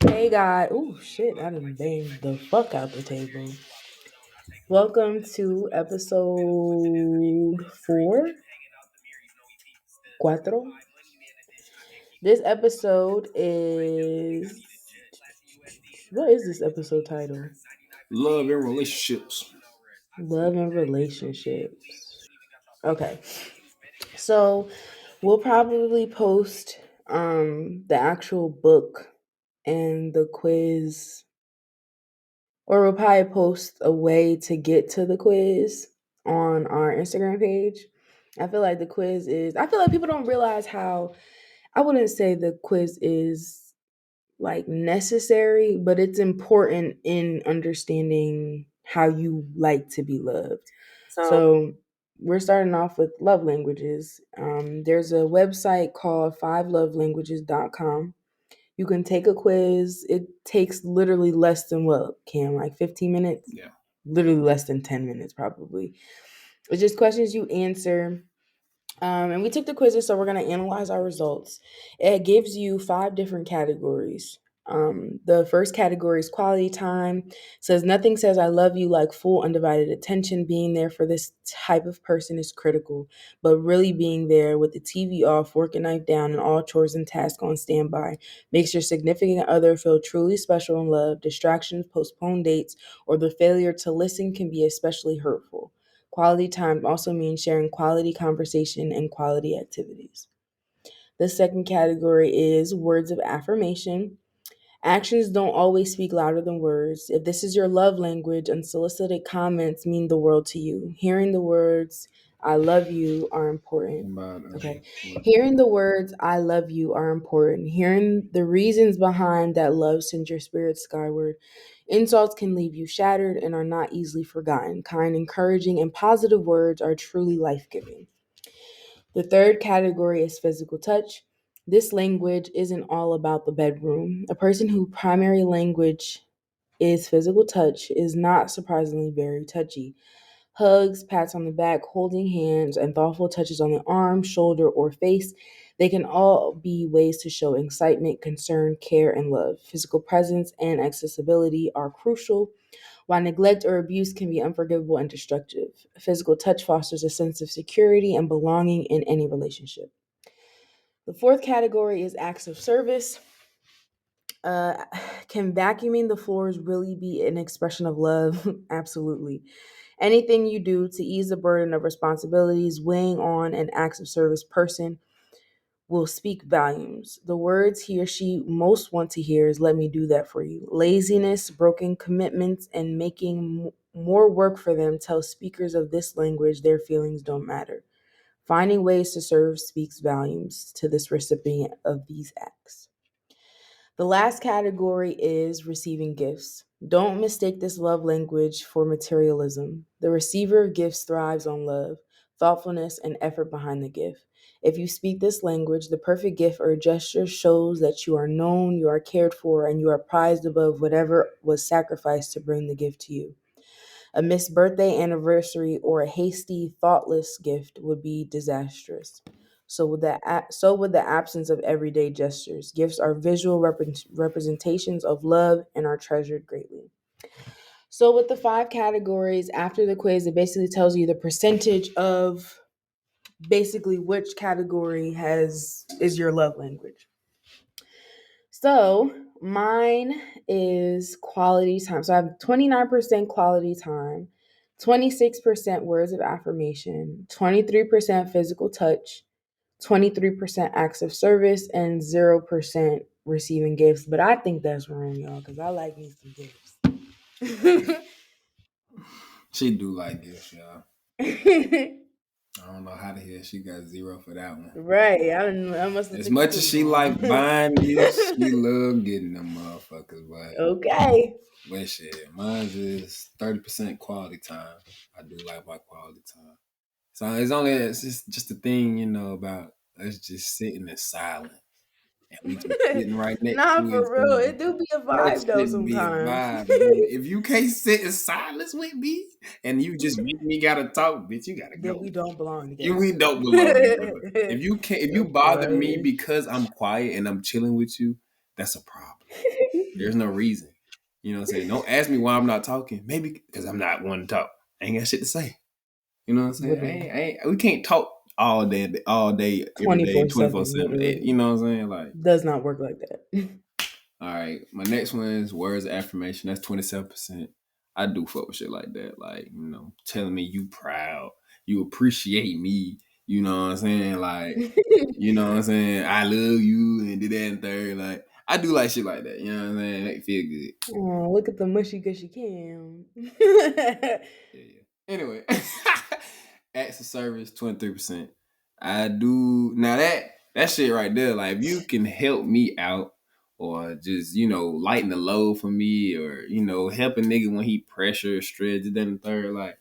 Hey guys, oh shit, I done banged the fuck out the table. Welcome to episode cuatro. This episode is what is this episode title? Love and relationships. Love and relationships. Okay, so we'll probably post the actual book and the quiz, or we'll probably post a way to get to the quiz on our Instagram page. I feel like the quiz is, I feel like people don't realize how, I wouldn't say the quiz is like necessary, but it's important in understanding how you like to be loved. So we're starting off with love languages. There's a website called fivelovelanguages.com. You can take a quiz. It takes literally less than what, Cam, like 15 minutes? Yeah. Literally less than 10 minutes, probably. It's just questions you answer. And we took the quizzes, so we're going to analyze our results. It gives you 5 different categories. The first category is quality time. Says nothing says I love you like full undivided attention. Being there for this type of person is critical, but really being there with the TV off, work a knife down, and all chores and tasks on standby makes your significant other feel truly special and loved. Distractions, postponed dates, or the failure to listen can be especially hurtful. Quality time also means sharing quality conversation and quality activities. The second category is words of affirmation. Actions don't always speak louder than words. If this is your love language, unsolicited comments mean the world to you. Hearing the words, I love you are important. About Okay. Hearing the words, I love you are important. Hearing the reasons behind that love sends your spirit skyward. Insults can leave you shattered and are not easily forgotten. Kind, encouraging, and positive words are truly life giving. The third category is physical touch. This language isn't all about the bedroom. A person whose primary language is physical touch is not surprisingly very touchy. Hugs, pats on the back, holding hands, and thoughtful touches on the arm, shoulder, or face, they can all be ways to show excitement, concern, care, and love. Physical presence and accessibility are crucial, while neglect or abuse can be unforgivable and destructive. Physical touch fosters a sense of security and belonging in any relationship. The fourth category is acts of service. Uh, can vacuuming the floors really be an expression of love? Absolutely. Anything you do to ease the burden of responsibilities weighing on an acts of service person will speak volumes. The words he or she most want to hear is, let me do that for you. Laziness, broken commitments, and making more work for them tell speakers of this language their feelings don't matter. Finding ways to serve speaks volumes to this recipient of these acts. The last category is receiving gifts. Don't mistake this love language for materialism. The receiver of gifts thrives on love, thoughtfulness, and effort behind the gift. If you speak this language, the perfect gift or gesture shows that you are known, you are cared for, and you are prized above whatever was sacrificed to bring the gift to you. A missed birthday, anniversary, or a hasty, thoughtless gift would be disastrous. So would the absence of everyday gestures. Gifts are visual representations of love and are treasured greatly. So with the 5 categories after the quiz, it basically tells you the percentage of basically which category has is your love language. So mine is quality time. So I have 29% quality time, 26% words of affirmation, 23% physical touch, 23% acts of service, and 0% receiving gifts. But I think that's wrong, y'all, because I like me some gifts. She do like gifts, y'all. I don't know how the hell she got 0 for that one. Right. I must have As took the much as quiz she like wrong. buying gifts, she love getting them motherfuckers. Okay. But shit, mine is 30% quality time. I do like my quality time. So it's just a thing, about us just sitting in silence. And we just sitting right next to Nah, each for real. other. It do be a That vibe though should be a sometimes. vibe, dude. If you can't sit in silence with me and you just make me gotta talk, bitch, you gotta Then go. we don't belong We together. don't belong together. If you bother me Right. because I'm quiet and I'm chilling with you, that's a problem. There's no reason. You know what I'm saying? Don't ask me why I'm not talking. Maybe because I'm not one to talk. I ain't got shit to say. You know what I'm saying? Literally. We can't talk all day, every day, 24/7, 24/7. You literally. know what I'm saying? Like, Does not work like that. all right, my next one is words of affirmation. That's 27%. I do fuck with shit like that. Like, telling me you proud, you appreciate me. You know what I'm saying? Like, you know what I'm saying? I love you and did that and third. Like, I do like shit like that. You know what I'm saying? Make me feel good. Oh, look at the mushy gushy Cam. Yeah, yeah. Anyway, acts of service 23%. I do now that shit right there. Like if you can help me out, or just lighten the load for me, or help a nigga when he pressure, stressed, and then the third. Like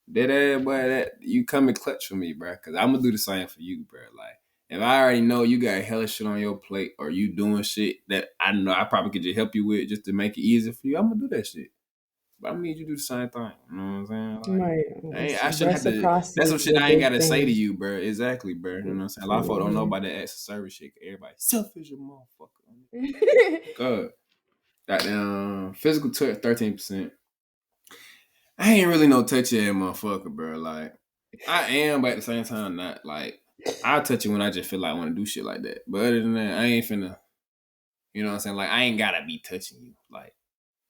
that, boy, that you come and clutch for me, bro. Cause I'm gonna do the same for you, bro. Like if I already know you got hella shit on your plate, or you doing shit that I know I probably could just help you with, just to make it easier for you, I'm gonna do that shit. But I need you to do the same thing. You know what I'm saying? Like, Right. I shouldn't have to. That's Reciprocity some is shit a I ain't big gotta say to thing. you, bro. Exactly, bro. You know what I'm saying? A lot of folks don't know Mhm. about that acts of service shit. Everybody selfish, a motherfucker. God, goddamn physical touch 13%. I ain't really no touchy ass motherfucker, bro. Like I am, but at the same time, not like I'll touch you when I just feel like I want to do shit like that. But other than that, I ain't finna. You know what I'm saying? Like I ain't gotta be touching you. Like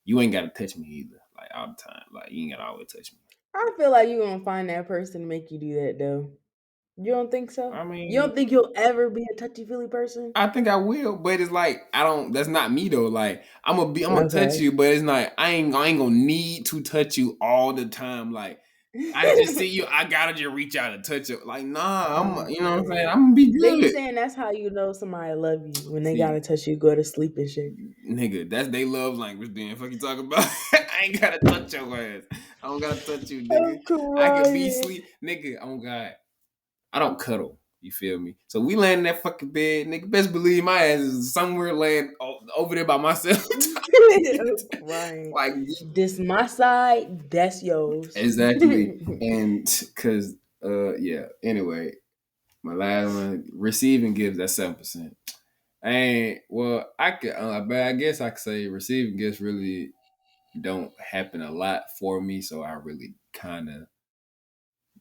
you ain't gotta touch me either. Like all the time. Like you ain't gotta always touch me. I feel like you're gonna find that person to make you do that though. You don't think so? I You mean, don't think you'll ever be a touchy feely person? I think I will, but it's like I don't. That's not me though. Like I'm gonna touch Okay. you, but it's not. I ain't gonna need to touch you all the time. Like I just see you, I gotta just reach out and touch it. Like nah, you know what I'm saying. Okay. I'm gonna be They be good. saying that's how you know somebody love you when they See, gotta touch you, go to sleep and shit. nigga, that's they love language. Then fuck you talking about. I ain't gotta touch your ass. I don't gotta touch you, nigga. I'm I could be crying. sleep, nigga. Oh God. I don't cuddle. You feel me? So we land in that fucking bed, nigga. Best believe my ass is somewhere laying over there by myself. I'm crying. like This my side, that's yours. exactly, and because yeah. Anyway, my last one, receiving gifts. That's 7%. I ain't well. I could, but I guess I could say receiving gifts really don't happen a lot for me. So I really kind of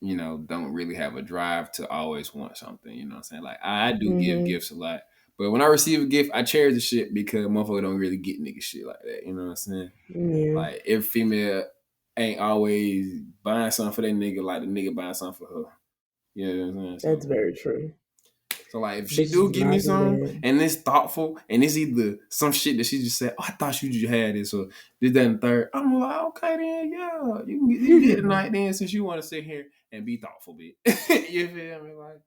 don't really have a drive to always want something. You know what I'm saying? Like I do give hmm gifts a lot. But when I receive a gift, I cherish the shit because motherfucker don't really get nigga shit like that. You know what I'm saying? Yeah, Like every female ain't always buying something for that nigga like the nigga buying something for her. You know what I'm saying? that's very true. So like if she Bitches do do give me not do some that. and it's thoughtful and it's either some shit that she just said, oh, I thought you just had this or this, that, and the third. I'm like, okay then, yeah. You get it tonight then since you want to sit here and be thoughtful, bitch. You feel me? Like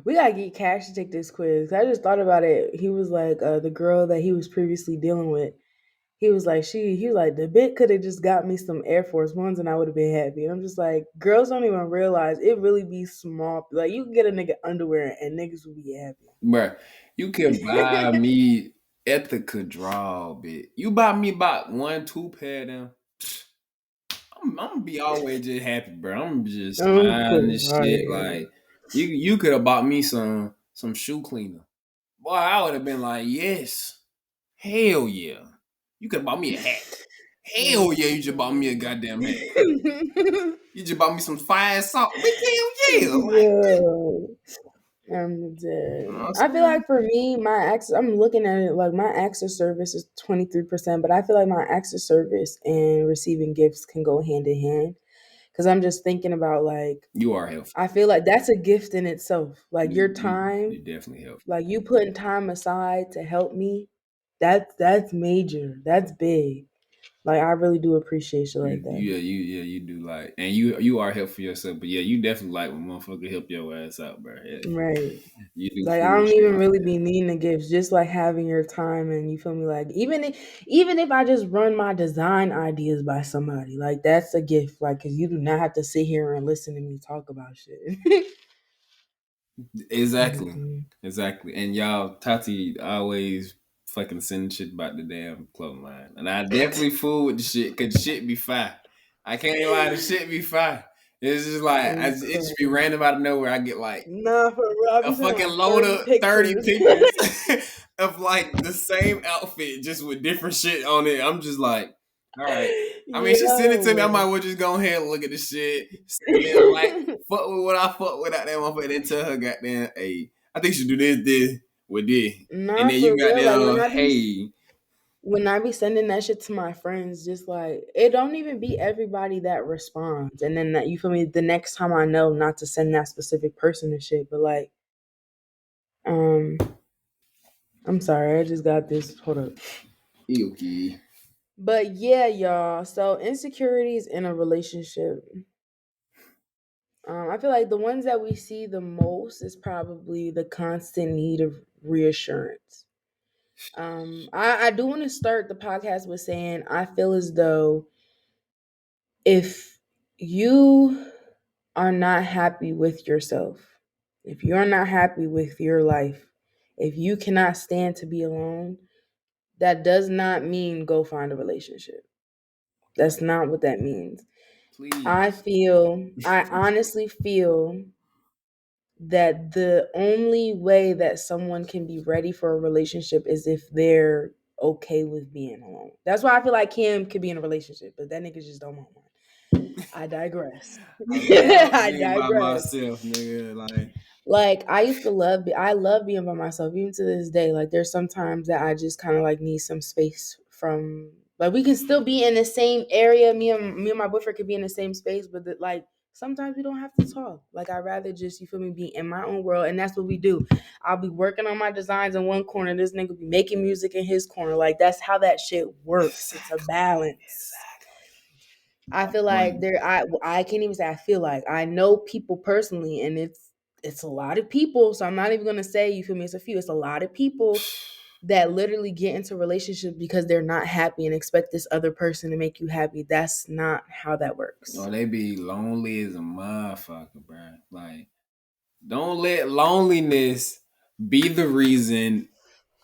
We gotta get Cash to take this quiz. I just thought about it. He was like, the girl that he was previously dealing with. He was like, he was like, the bit could have just got me some Air Force Ones and I would have been happy. And I'm just like, girls don't even realize it really be small. Like you can get a nigga underwear and niggas will be bruh, you can buy happy. me Ethica draw, bitch. You buy me about 1, 2 pair of them. I'm gonna be always just happy, bro. I'm just I'm smiling and shit. crying. Like you could have bought me some shoe cleaner. Boy, I would have been like, yes, hell yeah. You could have bought me a hat. Hell yeah, I'm you just bought me a goddamn hat. crying. You just bought me some fire salt. Big hell yeah. Like, Yo, I'm you know dead. what I'm I feel saying? like for me, I'm looking at it like my acts of service is 23%, but I feel like my acts of service and receiving gifts can go hand in hand. Cause I'm just thinking about like, You are helpful. I feel like that's a gift in itself. Like your You time, definitely helpful. like you putting time aside to help me, that's major. That's big. Like I really do appreciate you like that. You do like, and you are helpful for yourself. But yeah, you definitely like when motherfucker help your ass out, bro. Yeah, Right. you do Like I fool don't shit even like really that. be needing the gifts, just like having your time and you feel me. Like even if I just run my design ideas by somebody, like that's a gift. Like because you do not have to sit here and listen to me talk about shit. Exactly, Mhm. exactly. And y'all, Tati always fucking sending shit about the damn clothing line, and I definitely fool with the shit because shit be fire. I can't lie, the shit be fire. It's just like I'm it just be crying. random out of nowhere. I get like Nah, for real. I a be sending fucking like load 30 of 30 pictures. pictures of like the same outfit just with different shit on it. I'm just like, all right. I mean, she sent it to me. I might Yo. well just go ahead and look at the shit, sit there, like, fuck with what I fuck with out there, motherfucker, then tell her, goddamn, hey, I think you should do this with this. And Nah, then you for real. Like goddamn, hey, when I be sending that shit to my friends, just like it don't even be everybody that responds. And then that you feel me, the next time I know not to send that specific person and shit. But like, um, I'm sorry, I just got this. Hold up. okay. But yeah, y'all. So insecurities in a relationship. I feel like the ones that we see the most is probably the constant need of reassurance. I do want to start the podcast with saying I feel as though if you are not happy with yourself, if you're not happy with your life, if you cannot stand to be alone, that does not mean go find a relationship. That's not what that means. Please. I honestly feel that the only way that someone can be ready for a relationship is if they're okay with being alone. That's why I feel like Cam could be in a relationship, but that nigga just don't want one. I digress. I love I being by digress. myself, nigga. Like, Like I used to I love being by myself even to this day. Like there's sometimes that I just kind of like need some space from like we can still be in the same area. Me and my boyfriend could be in the same space, but like sometimes we don't have to talk. Like I'd rather just you feel me be in my own world, and that's what we do. I'll be working on my designs in one corner. This nigga be making music in his corner. Like that's how that shit works. It's a exactly. balance. Exactly. I On feel like point. I can't even say I feel like I know people personally, and it's a lot of people. So I'm not even gonna say you feel me. It's a few. It's a lot of people that literally get into relationships because they're not happy and expect this other person to make you happy. That's not how that works. Oh, they be lonely as a motherfucker, bro. Like, don't let loneliness be the reason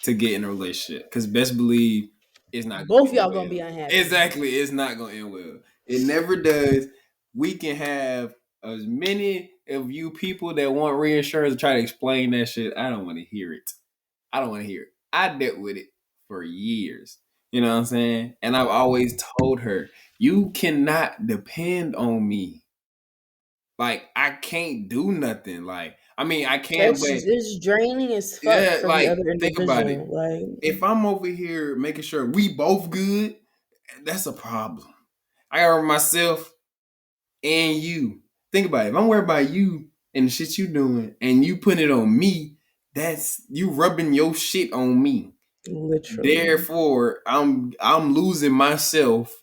to get in a relationship. Cause best believe it's not Both gonna y'all end gonna be well. unhappy. Exactly, it's not gonna end well. It never does. We can have as many of you people that want reassurance to try to explain that shit. I don't want to hear it. I don't want to hear it. I dealt with it for years. You know what I'm saying? And I've always told her, you cannot depend on me. Like I can't do nothing. Like I mean, I can, but It's draining as fuck yeah, for the like other think about it. individual. Like If I'm over here making sure we both good, that's a problem. I gotta remember myself and you. Think about it. If I'm worried about you and the shit you doing, and you putting it on me, that's you rubbing your shit on me. literally. Therefore, I'm losing myself,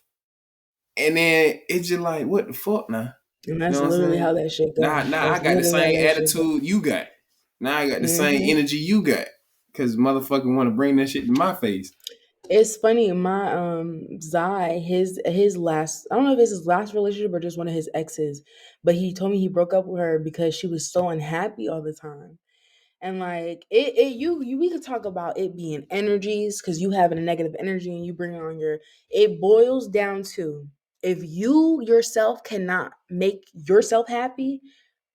and then it's just like, what the fuck now? And You that's know what I'm literally saying? how that shit go. Now I That's got the literally how same that shit go. attitude you got. Now I got the same Hmm. energy you got. Cause motherfucker want to bring that shit to my face. It's funny, my Zai, his last I don't know if it's his last relationship or just one of his exes, but he told me he broke up with her because she was so unhappy all the time. And like you we could talk about it being energies because you having a negative energy and you bring on your it boils down to if you yourself cannot make yourself happy,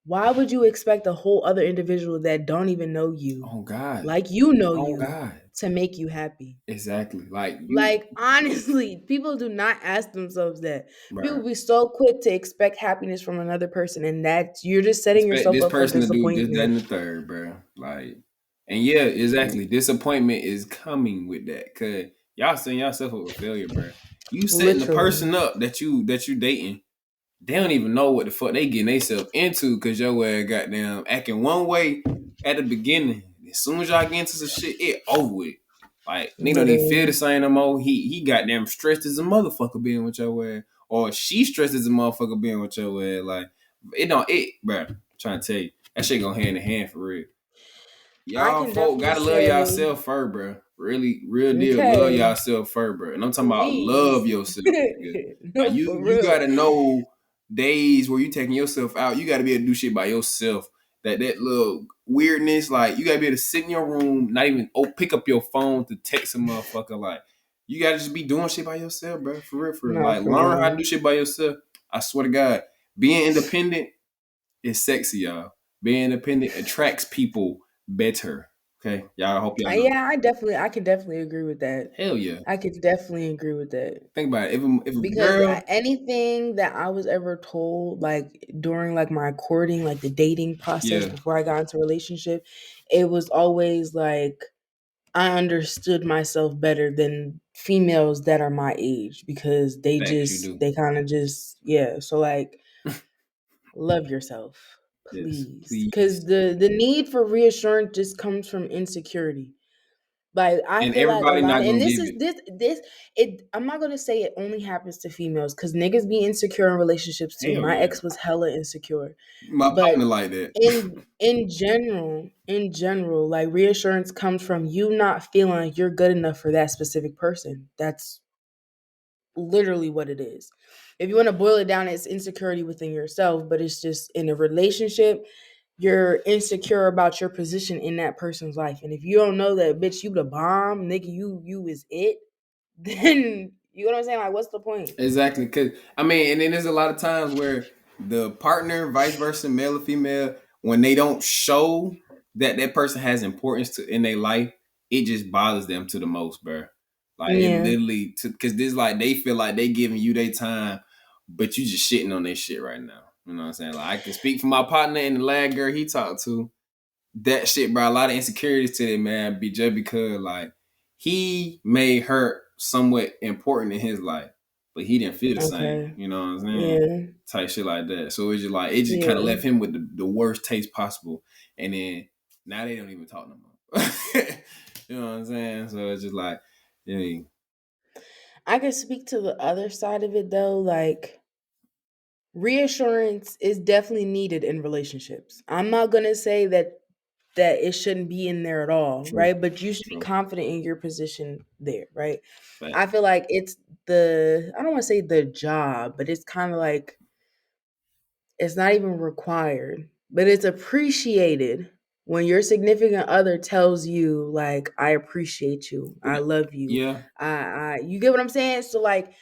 why would you expect a whole other individual that don't even know you, Oh God. like you know Oh you, God. to make you happy? Exactly. Like you, Like honestly, people do not ask themselves that. People bro. be so quick to expect happiness from another person, and that you're just setting Expect yourself this up for person to do this, that, disappointment. and the third, bro. Like, and yeah, exactly. Disappointment is coming with that, cause y'all setting yourself up with failure, bro. You setting the Literally, person up that you dating. They don't even know what the fuck they getting themselves into, cause your ass goddamn acting one way at the beginning. As soon as y'all get into some shit, it over with. Like nigga don't even feel the literally, same no more. He goddamn stressed as a motherfucker being with your ass, or she stressed as a motherfucker being with your ass. Like it don't it, bro. I'm trying to tell you that shit go hand in hand for real. I Y'all can folk definitely gotta love say, yourself first, bro. Really, real deal. Love okay, yourself first, bro. And I'm talking about love please, yourself, nigga. Like no, for you real, gotta know days where you taking yourself out. You gotta be able to do shit by yourself. That little weirdness, like you gotta be able to sit in your room, not even pick up your phone to text a motherfucker. Like you gotta just be doing shit by yourself, bro. For real, for real. not Like for learn how to real. do shit by yourself. I swear to God, Being independent is sexy, y'all. Being independent attracts people better. Okay, y'all. I hope y'all know. Yeah, I can definitely agree with that. Hell yeah. I could definitely agree with that. Think about it. If a Because girl, anything that I was ever told, like during like my courting, like the dating process yeah, before I got into a relationship, it was always like I understood myself better than females that are my age because facts you do. they kind of just, yeah. So like, love yourself, Yes, please, because please. the need for reassurance just comes from insecurity. Like I And feel like a everybody lot, not and gonna give it. this it. I'm not gonna say it only happens to females because niggas be insecure in relationships too. Hell My yeah. ex was hella insecure, My but partner like that. in general, like reassurance comes from you not feeling like you're good enough for that specific person. That's literally what it is. If you want to boil it down, it's insecurity within yourself, but it's just in a relationship, you're insecure about your position in that person's life. And if you don't know that bitch, you the bomb, nigga, you is it, then you know what I'm saying? Like, what's the point? Exactly, because I mean, and then there's a lot of times where the partner, vice versa, male or female, when they don't show that that person has importance to in their life, it just bothers them to the most, bro. Like it Yeah. literally, because this like they feel like they giving you their time, but you just shitting on their shit right now. You know what I'm saying? Like I can speak for my partner and the lad girl he talked to that shit brought a lot of insecurities to it, man. Be just because like he made her somewhat important in his life, but he didn't feel the same. Okay. You know what I'm saying? Yeah. Type shit like that. So it's just like it just kind of Yeah. left him with the worst taste possible. And then now they don't even talk no more. You know what I'm saying? So it's just like, yeah, I could speak to the other side of it though, like reassurance is definitely needed in relationships. I'm not gonna say that it shouldn't be in there at all, true, right? But you should be true, confident in your position there, right? fact. I feel like it's the I don't want to say the job, but it's kind of like it's not even required, but it's appreciated when your significant other tells you like I appreciate you, I love you. Yeah. I you get what I'm saying? So like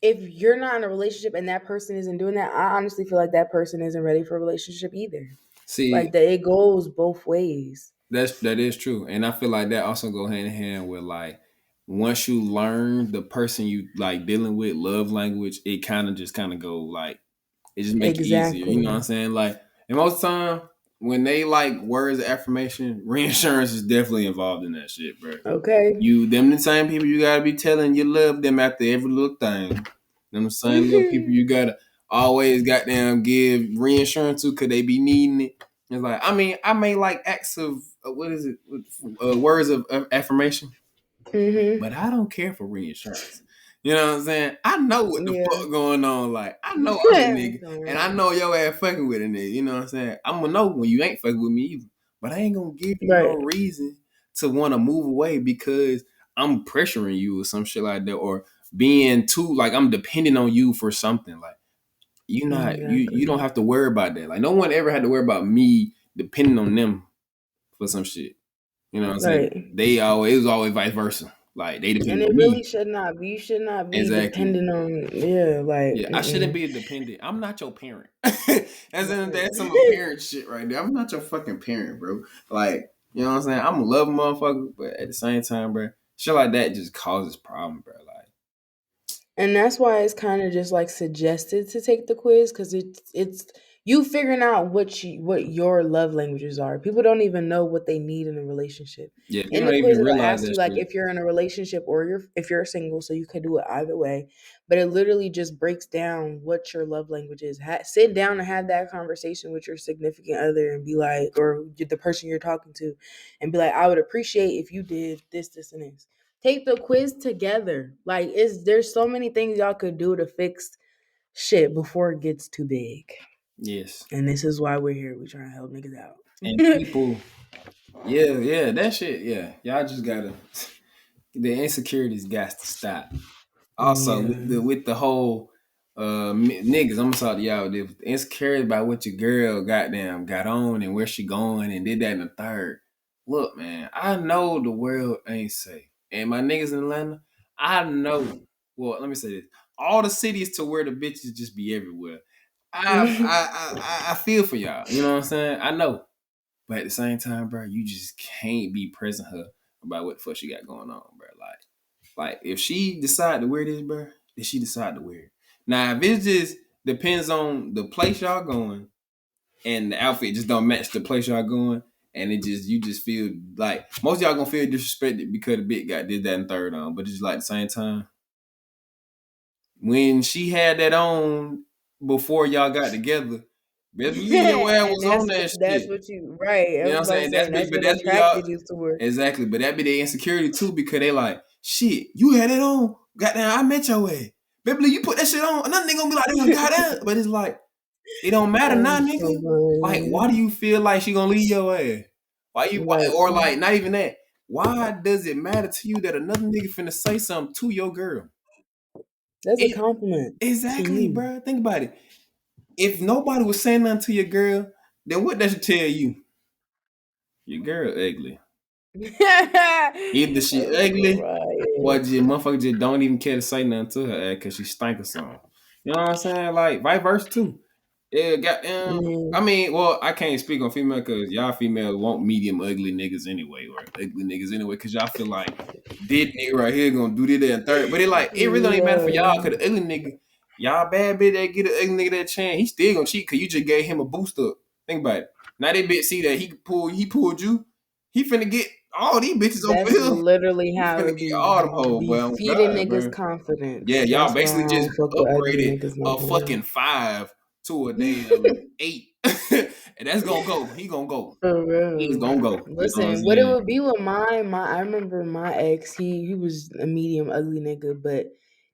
if you're not in a relationship and that person isn't doing that, I honestly feel like that person isn't ready for a relationship either. See, Like that it goes both ways. that is true, and I feel like that also go hand in hand with like once you learn the person you like dealing with love language, it kind of go like it just make it easier. You know what I'm Exactly. saying? Like, and most time when they like words of affirmation, reinsurance is definitely involved in that shit, bro. Okay. You them the same people you gotta be telling you love them after every little thing. Them the same little people you gotta always goddamn give reinsurance to because they be needing it. It's like I mean I may like acts of what is it words of affirmation, Mhm. but I don't care for reinsurance. You know what I'm saying? I know what the Yeah. fuck going on. Like I know I'm a nigga, and I know your ass fucking with a nigga. You know what I'm saying? I'm gonna know when you ain't fucking with me either. But I ain't gonna give you no Right. reason to want to move away because I'm pressuring you or some shit like that, or being too like I'm depending on you for something. Like you don't Exactly. have to worry about that. Like no one ever had to worry about me depending on them for some shit. You know what I'm saying? Right. They always it was always vice versa. Like they And depend it on really me. should not be. You should not be Exactly. dependent on yeah, like Yeah, I shouldn't mm-mm. be a dependent. I'm not your parent. That's some Right. parent shit right there. I'm not your fucking parent, bro. Like, you know what I'm saying? I'm a love motherfucker, but at the same time, bro, shit like that just causes problem, bro. Like, And that's why it's kind of just like suggested to take the quiz because it's you figuring out what your love languages are. People don't even know what they need in a relationship. yeah, In people the don't quiz, even it'll realize ask that you like shit. if you're in a relationship or if you're single, so you could do it either way. But it literally just breaks down what your love language is. Sit down and have that conversation with your significant other and be like, or the person you're talking to, and be like, I would appreciate if you did this, this, and this. Take the quiz together. Like it's there's so many things y'all could do to fix shit before it gets too big. Yes. And this is why we're here. We're trying to help niggas out. And people, yeah, yeah, that shit, yeah. Y'all just gotta the insecurities got to stop. Also with Yeah. the whole niggas, I'm gonna talk to y'all. The insecurity about what your girl goddamn got on and where she going and did that in the third. Look, man, I know the world ain't safe, and my niggas in Atlanta, I know. Well, let me say this: all the cities to where the bitches just be everywhere. I feel for y'all. You know what I'm saying? I know. But at the same time, bro, you just can't be pressing her about what the fuck she got going on, bro. Like if she decide to wear this, bro, then she decide to wear it. Now, if it just depends on the place y'all going, and the outfit just don't match the place y'all going, and it just you just feel like most of y'all gonna feel disrespected because the bitch got did that and third on. But it's like at the same time, when she had that on before y'all got together, best believe your ass And was on that that's shit. what you right. I You know was what I'm about to saying? say, But that's what that's be y'all attracted you to her. exactly. But that be their insecurity too, because they like, shit, you had it on. Goddamn, I met your ass. Baby, you put that shit on. Another nigga gonna be like, damn, goddamn. But it's like, it don't matter now, I'm so nigga. Like, why do funny. you feel like she gonna leave your ass? Like Or like, not even that. Why does it matter to you that another nigga finna say something to your girl? that's a It compliment to exactly, you. bro. Think about it. If nobody was saying nothing to your girl, then what does it tell you? Your girl ugly. Either she I'm ugly or crying. just motherfucker just don't even care to say nothing to her because she stink or something. You know what I'm saying? Like vice versa too. Yeah, goddamn. Yeah. I mean, well, I can't speak on female because y'all females want medium ugly niggas anyway, or ugly niggas anyway, because y'all feel like this nigga right here gonna do this that, and third. But it really don't even matter for y'all Yeah. because the ugly nigga, y'all bad bitch that get an ugly nigga that chance, he still gonna cheat because you just gave him a boost up. Think about it. Now that bitch see that he pulled you, he finna get all these bitches over That's here. literally He how finna it get all them hoes, be boy. Oh feeding God, niggas bro. confidence. Yeah, y'all That's why I basically just don't fuck with ugly upgraded niggas no a more. fucking 5 to a damn 8. And that's gonna go. He gonna go. For He's real. gonna go. You know what I'm Listen, what it saying? would be with my I remember my ex, he was a medium ugly nigga, but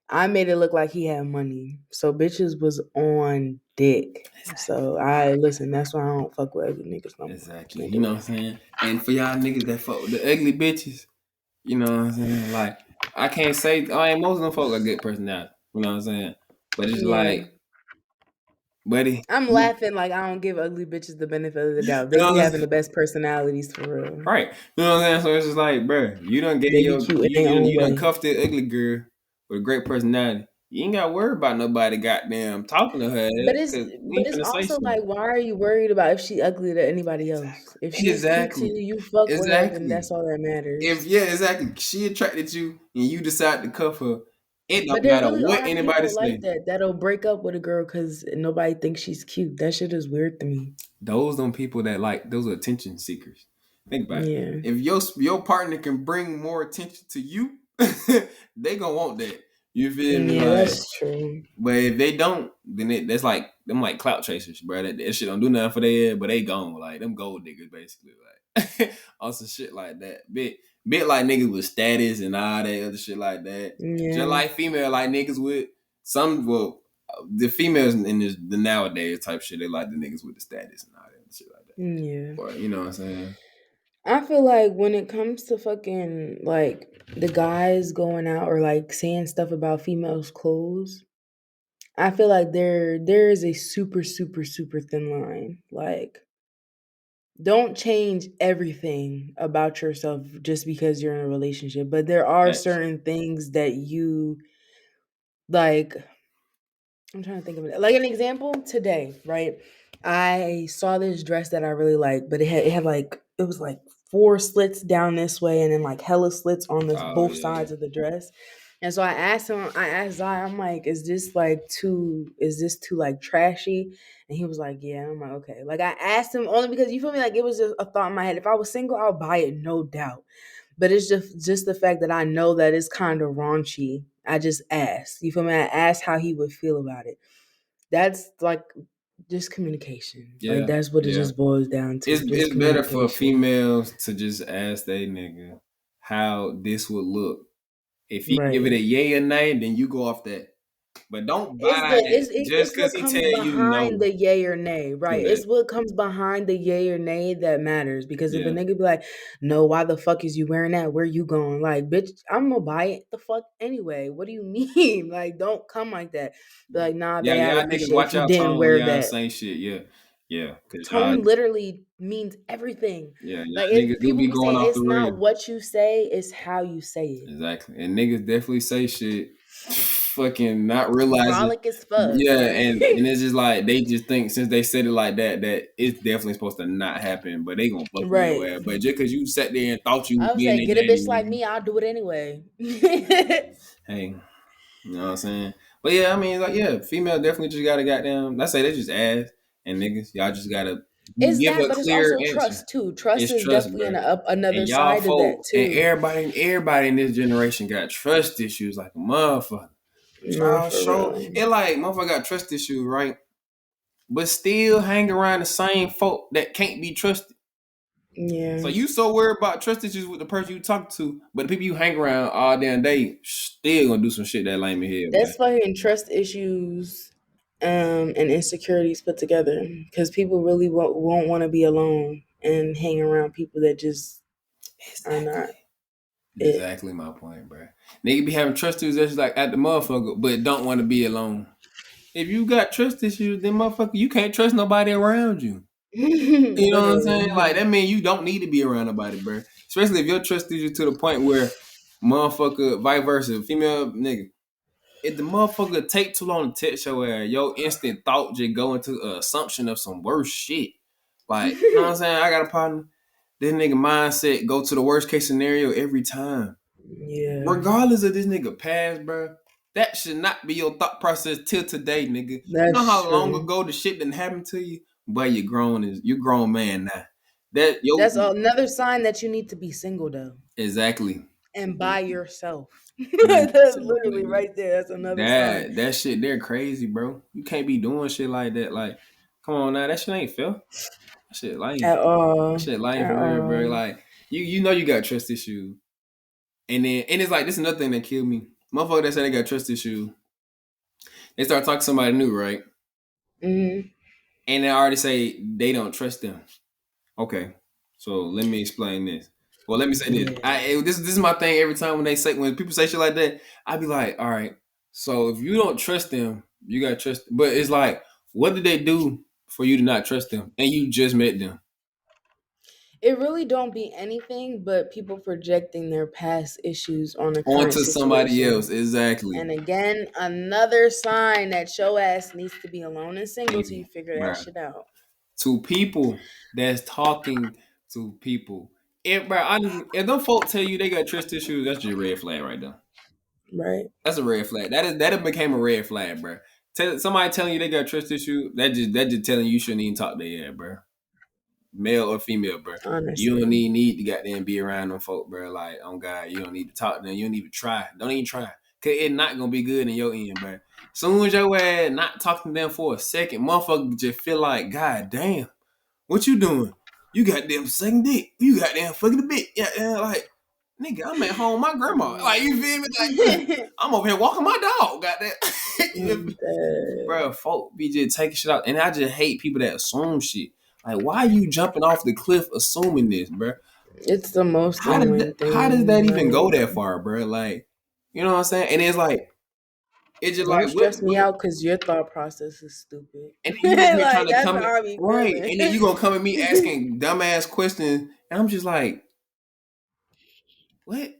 I made it look like he had money. So bitches was on dick. Exactly. So I listen, that's why I don't fuck with ugly niggas no more. Exactly. Can't You do know what it. I'm saying? And for y'all niggas that fuck with the ugly bitches, you know what I'm saying? Like, I can't say I ain't most of them folk got good personality. You know what I'm saying? But it's Yeah. like, buddy, I'm laughing like I don't give ugly bitches the benefit of the doubt. you They know be what I'm having saying? the best personalities for real. Right. You know what I'm saying? So it's just like, bro, you done gave They be cute in their own you done way. cuffed the ugly girl with a great personality. You ain't got to worry about nobody goddamn talking to her But it's because we but ain't it's finna say also shit. like, why are you worried about if she ugly to anybody else? Exactly. If she's cute to Exactly. you, you fuck with her, then Exactly. that's all that If matters. yeah, exactly. She attracted you and you decide to cuff her. It But don't there matter really what are anybody people like say. that that'll break up with a girl because nobody thinks she's cute. That shit is weird to me. Those them people that like those are attention seekers. Think about it. Yeah, If your partner can bring more attention to you, they gonna want that. You feel me? yeah, Like, that's true. but if they don't, then that's like them like clout chasers, bro. That shit don't do nothing for their head, but they gone. Like them gold diggers, basically. Like also shit like that. Bit like niggas with status and all that other shit like that. Just Yeah, like female like niggas with some the females in this the nowadays type shit, they like the niggas with the status and all that other shit like that. yeah. But you know what I'm saying? I feel like when it comes to fucking like the guys going out or like saying stuff about females' clothes, I feel like there is a super thin line. Like, don't change everything about yourself just because you're in a relationship, but there are Facts. certain things that you like. I'm trying to think of it. Like an example today, right? I saw this dress that I really like, but it had like it was like four slits down this way and then like hella slits on this Oh both yeah. sides of the dress. And so I asked Zai, I'm like, is this too like trashy? And he was like, yeah. And I'm like, okay. Like I asked him only because you feel me, like it was just a thought in my head. If I was single, I'll buy it, no doubt. But it's just the fact that I know that it's kind of raunchy. I just asked. You feel me? I asked how he would feel about it. That's like just communication. Like Yeah. that's what it Yeah. just boils down to. Just It's better for communication. females to just ask they nigga how this would look. If he give it a Right. yay or nay, then you go off that. But don't It's buy the it just it's because what he comes tell you behind no the yay or nay, to right? that. It's what comes behind the yay or nay that matters. Because if a Yeah. nigga be like, "No, why the fuck is you wearing that? Where you going?" Like, bitch, I'm gonna buy it the fuck anyway. What do you mean? Like, don't come like that. Be like, "Nah, Yeah, babe, I'd y'all niggas appreciate if watch you y'all didn't tone when wear y'all that." say shit. Yeah. Yeah. Cause y'all Tone literally means everything. yeah, Like y'all niggas if do people be be going saying off the it's not rail. what you say, it's how you say it. Exactly. And niggas definitely say shit. fucking not realizing. Frolic as fuck. Yeah, Like and it's just like they just think since they said it like that that it's definitely supposed to not happen, but they gonna fuck with your right. ass. But just because you sat there and thought you was I would being say their get a daddy, bitch like me, I'll do it anyway. hey, you know what I'm saying? But yeah, I mean, like, yeah, female definitely just gotta goddamn. I say they just ass and niggas. Y'all just gotta It's give that, a but it's clear also answer. trust too. Trust It's is trust, definitely bro. another And y'all side of that folk and too. everybody in this generation got trust issues like a motherfucker. But No, y'all for show real. it like motherfucker got trust issues, right? But still hang around the same folk that can't be trusted. So Yeah. you so worried about trust issues with the person you talk to, but the people you hang around all damn day still gonna do some shit that lame in here, man. That's fucking trust issues and insecurities put together because people really won't want to be alone and hang around people that just are Exactly. not it. Exactly my point, bro. Nigga be having trust issues that's like at the motherfucker, but don't want to be alone. If you got trust issues, then motherfucker, you can't trust nobody around you. You know what I'm saying? Like Literally. that means you don't need to be around nobody, bro. Especially if your trust issues to the point where motherfucker, vice versa, female nigga. If the motherfucker take too long to text your ass, your instant thought just go into an assumption of some worse shit. Like, you know what I'm saying? I got a partner. This nigga mindset go to the worst case scenario every time. Yeah, Regardless of this nigga past, bro, that should not be your thought process till today, nigga. You know that's how long true. ago the shit didn't happen to you? But you're grown man now. That yo That's another sign that you need to be single though exactly. and by yourself. Be That's yourself, literally nigga. right there. That's another sign. That shit they're crazy, bro. You can't be doing shit like that. Like, come on now, that shit ain't fair. That shit lame. At That all. shit lame At for real, bro. all. Like, you know you got trust issues. And it's like this is another thing that killed me. Motherfucker that say they got trust issues, they start talking to somebody new, right? Hmm. And they already say they don't trust them. Okay, so let me explain this. Well, let me say this. Yeah. This is my thing every time when people say shit like that. I be like, all right. So if you don't trust them, you gotta trust. But it's like, what did they do for you to not trust them? And you just met them It really don't be anything but people projecting their past issues on a current onto somebody else. situation. Exactly. And again, another sign that your ass needs to be alone and single till you Single, figure that bro. shit out. To people that's talking to people. If bro, honestly, if them folk tell you they got trust issues, that's just a red flag right there. Right? That's a red flag. That have became a red flag, bro. Somebody telling you they got trust issue, that just telling you shouldn't even talk to their ass, bro. Male or female, bro. You don't Honestly. even need to goddamn be around them folk, bro. Like, oh God, you don't need to talk to them. You don't even try. Don't even try. Cause it's not gonna be good in your end, bro. Soon as your ass not talking to them for a second, motherfucker just feel like, God damn, what you doing? You goddamn sucking dick. You goddamn fucking a bit. Yeah, like, nigga, I'm at home, my grandma. Like, you feel me? Like, I'm over here walking my dog, goddamn. I'm dead. Bro, folk be just taking shit out. And I just hate people that assume shit. Like, why are you jumping off the cliff assuming this, bro? It's the most annoying How does thing. that even go Like, that far, bro? Like, you know what I'm saying? And it's like, it's just don't like, stress me out because your thought process is stupid. and then you over here trying Like, to that's come in, how I be right? feeling. And then you gonna come at me asking dumbass questions, and I'm just like, what?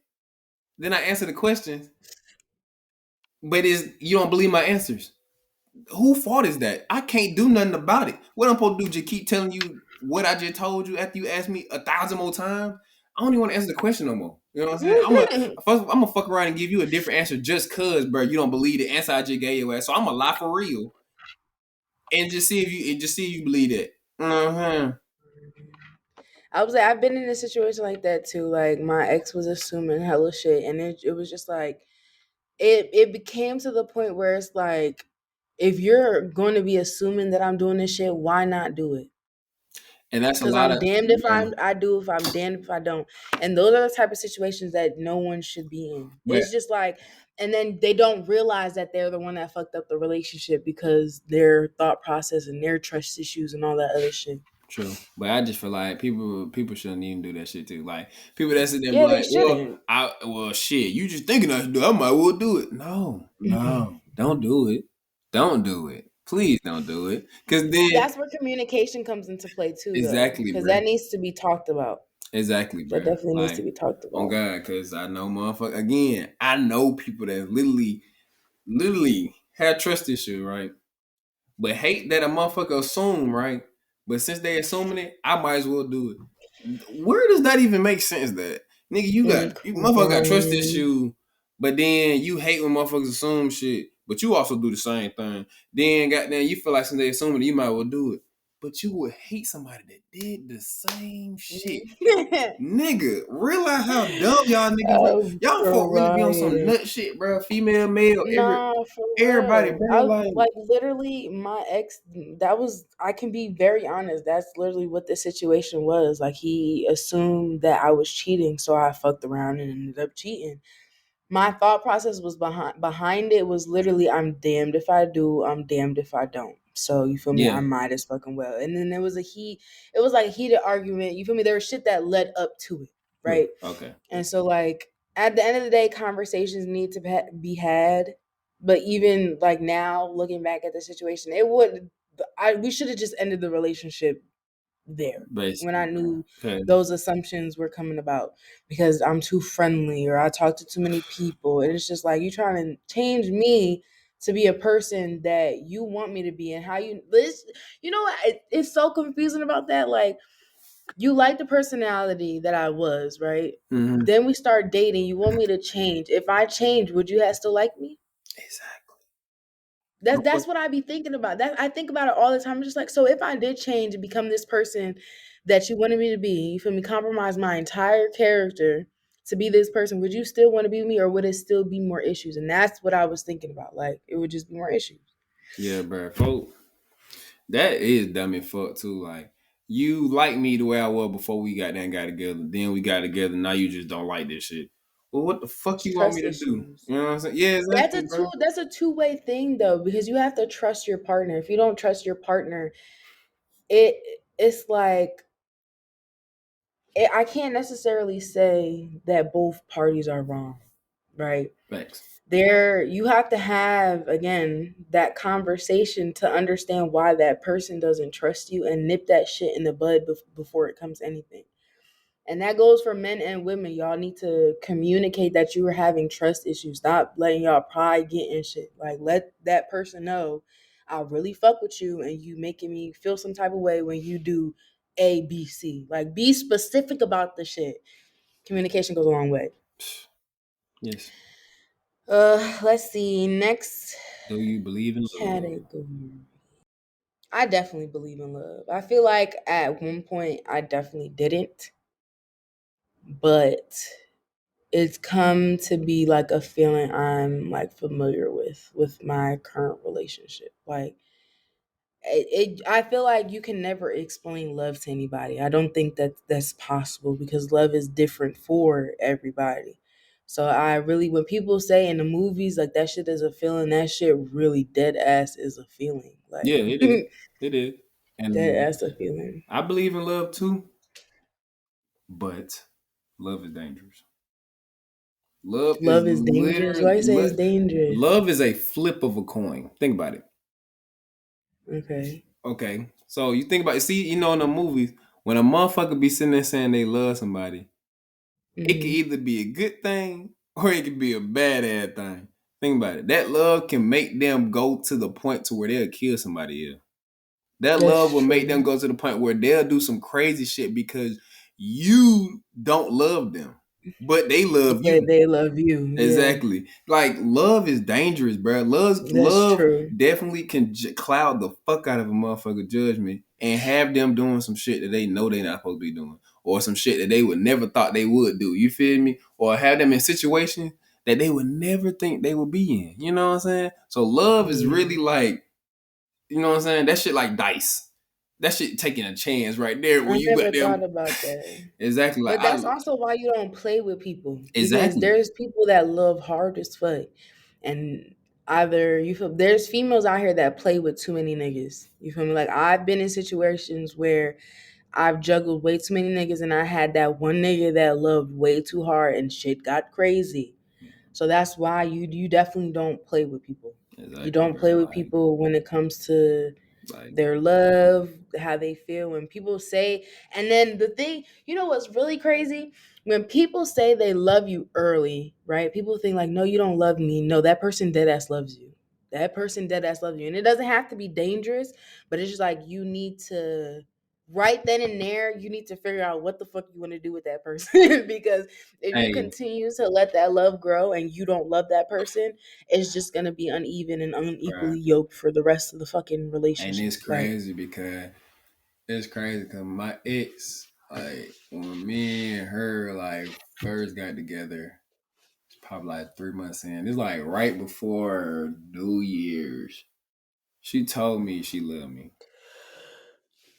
Then I answer the questions, but is you don't believe my answers. Who fault is that? I can't do nothing about it. What I'm supposed to do? Just keep telling you what I just told you after you asked me 1,000 more times? I don't even want to answer the question no more. You know what I'm saying? I'm gonna fuck around and give you a different answer just cause, bro, you don't believe the answer I just gave you. So I'm gonna lie for real and just see if you believe that. Uh-huh. I was like, I've been in a situation like that too. Like my ex was assuming hella shit, and it was just like it became to the point where it's like, if you're going to be assuming that I'm doing this shit, why not do it? And that's a Because lot I'm of damned if man, I do, if I'm damned if I don't. And those are the type of situations that no one should be in. but It's just like, and then they don't realize that they're the one that fucked up the relationship because their thought process and their trust issues and all that other shit. true. But I just feel like people shouldn't even do that shit too. Like people that sit there and be Yeah, they like, shouldn't. well shit, you just thinking I should do it. I might well do it. No, don't do it. Don't do it. Please don't do it. Cause then That's where communication comes into play too, though, exactly, because bro. that needs to be talked about. Exactly, That bro. definitely needs to Like be talked on about. God, cause I know motherfucker again, I know people that literally literally have trust issue, right? But hate that a motherfucker assume, right? But since they assuming it, I might as well do it. Where does that even make sense? That nigga, motherfucker got trust Crying. issue, but then you hate when motherfuckers assume shit, but you also do the same thing. Then goddamn, you feel like since they assuming it, you might as well do it. But you would hate somebody that did the same shit. Nigga, realize how dumb y'all niggas really. I'm Y'all folk really be on some crying. nut shit, bro. Female, male, Nah, for everybody, real. bro. I Like, like literally my ex, that was, I can be very honest. That's literally what the situation was. Like he assumed that I was cheating, so I fucked around and ended up cheating. My thought process was behind it was literally I'm damned if I do, I'm damned if I don't. So you feel me? I yeah, might as fucking well. And then there was it was like a heated argument. You feel me? There was shit that led up to it, yeah, right? okay, And so, like, at the end of the day, conversations need to be had. But even like now, looking back at the situation, it would, we should have just ended the relationship there when I basically, bro. knew Okay. those assumptions were coming about because I'm too friendly or I talk to too many people. And it's just like you trying to change me to be a person that you want me to be and how you this you know what it's so confusing about that. Like you like the personality that I was, right? Mm-hmm. Then we start dating. You want me to change. If I change, would you have still like me? Exactly. That's what I be thinking about. That I think about it all the time. I'm just like, so if I did change and become this person that you wanted me to be, you feel me, compromise my entire character to be this person, would you still want to be with me or would it still be more issues? And that's what I was thinking about. Like it would just be more issues. Yeah, bro. Folk, that is dumb and fuck too. Like, you like me the way I was before we got together. Then we got together. Now you just don't like this shit. Well, what the fuck It's you want me trust to do? issues. You know what I'm saying? Yeah, That's exactly, bro. a two-way thing though, because you have to trust your partner. If you don't trust your partner, it it's like I can't necessarily say that both parties are wrong, right? Facts. There you have to have again that conversation to understand why that person doesn't trust you and nip that shit in the bud before it comes to anything. And that goes for men and women. Y'all need to communicate that you are having trust issues. Stop letting y'all pride get in shit. Like let that person know I really fuck with you and you making me feel some type of way when you do A, B, C. Like be specific about the shit. Communication goes a long way. Yes. Let's see. Next Do you believe in love? category. I definitely believe in love. I feel like at one point I definitely didn't, but it's come to be like a feeling I'm like familiar with my current relationship. Like I feel like you can never explain love to anybody. I don't think that that's possible because love is different for everybody. So I really when people say in the movies like that shit is a feeling, that shit really dead ass is a feeling. Like Yeah, it is. It is. dead And ass a feeling. I believe in love too, but love is dangerous. Love is Love is dangerous. literally Why you say it's dangerous? love is a flip of a coin. Think about it. Okay. Okay, so you think about it. See, in the movies, when a motherfucker be sitting there saying they love somebody, it can Hmm. either be a good thing or it can be a bad ass thing. Think about it. That love can make them go to the point to where they'll kill somebody else. That love That's will make them true. go to the point where they'll do some crazy shit because you don't love them, but they love But you. they love you. Yeah. Exactly. Like, love is dangerous, bro. That's Love true. definitely can cloud the fuck out of a motherfucker judgment and have them doing some shit that they know they not supposed to be doing, or some shit that they would never thought they would do. You feel me? Or have them in situations that they would never think they would be in. You know what I'm saying? So love is really Mm. like, you know what I'm saying? That shit like dice. That shit taking a chance right there I when you got never thought them. about that. Exactly. Like But I that's also why you don't play with people because exactly. there's people that love hard as fuck. And either you feel there's females out here that play with too many niggas. You feel me? Like I've been in situations where I've juggled way too many niggas and I had that one nigga that loved way too hard and shit got crazy. So that's why you definitely don't play with people. You Exactly, don't play bro. with Like, people when it comes to Like, their love, how they feel when people say, and then the thing, what's really crazy? When people say they love you early, right? People think like, no, you don't love me. No, that person dead ass loves you. That person dead ass loves you. And it doesn't have to be dangerous, but it's just like you need to right then and there, you need to figure out what the fuck you want to do with that person. Because if you hey, continue to let that love grow and you don't love that person, it's just gonna be uneven and bruh. unequally yoked for the rest of the fucking And relationship. it's Like, crazy because my ex, like when me and her like first got together, it's probably like 3 months in. It's like right before New Year's. She told me she loved me.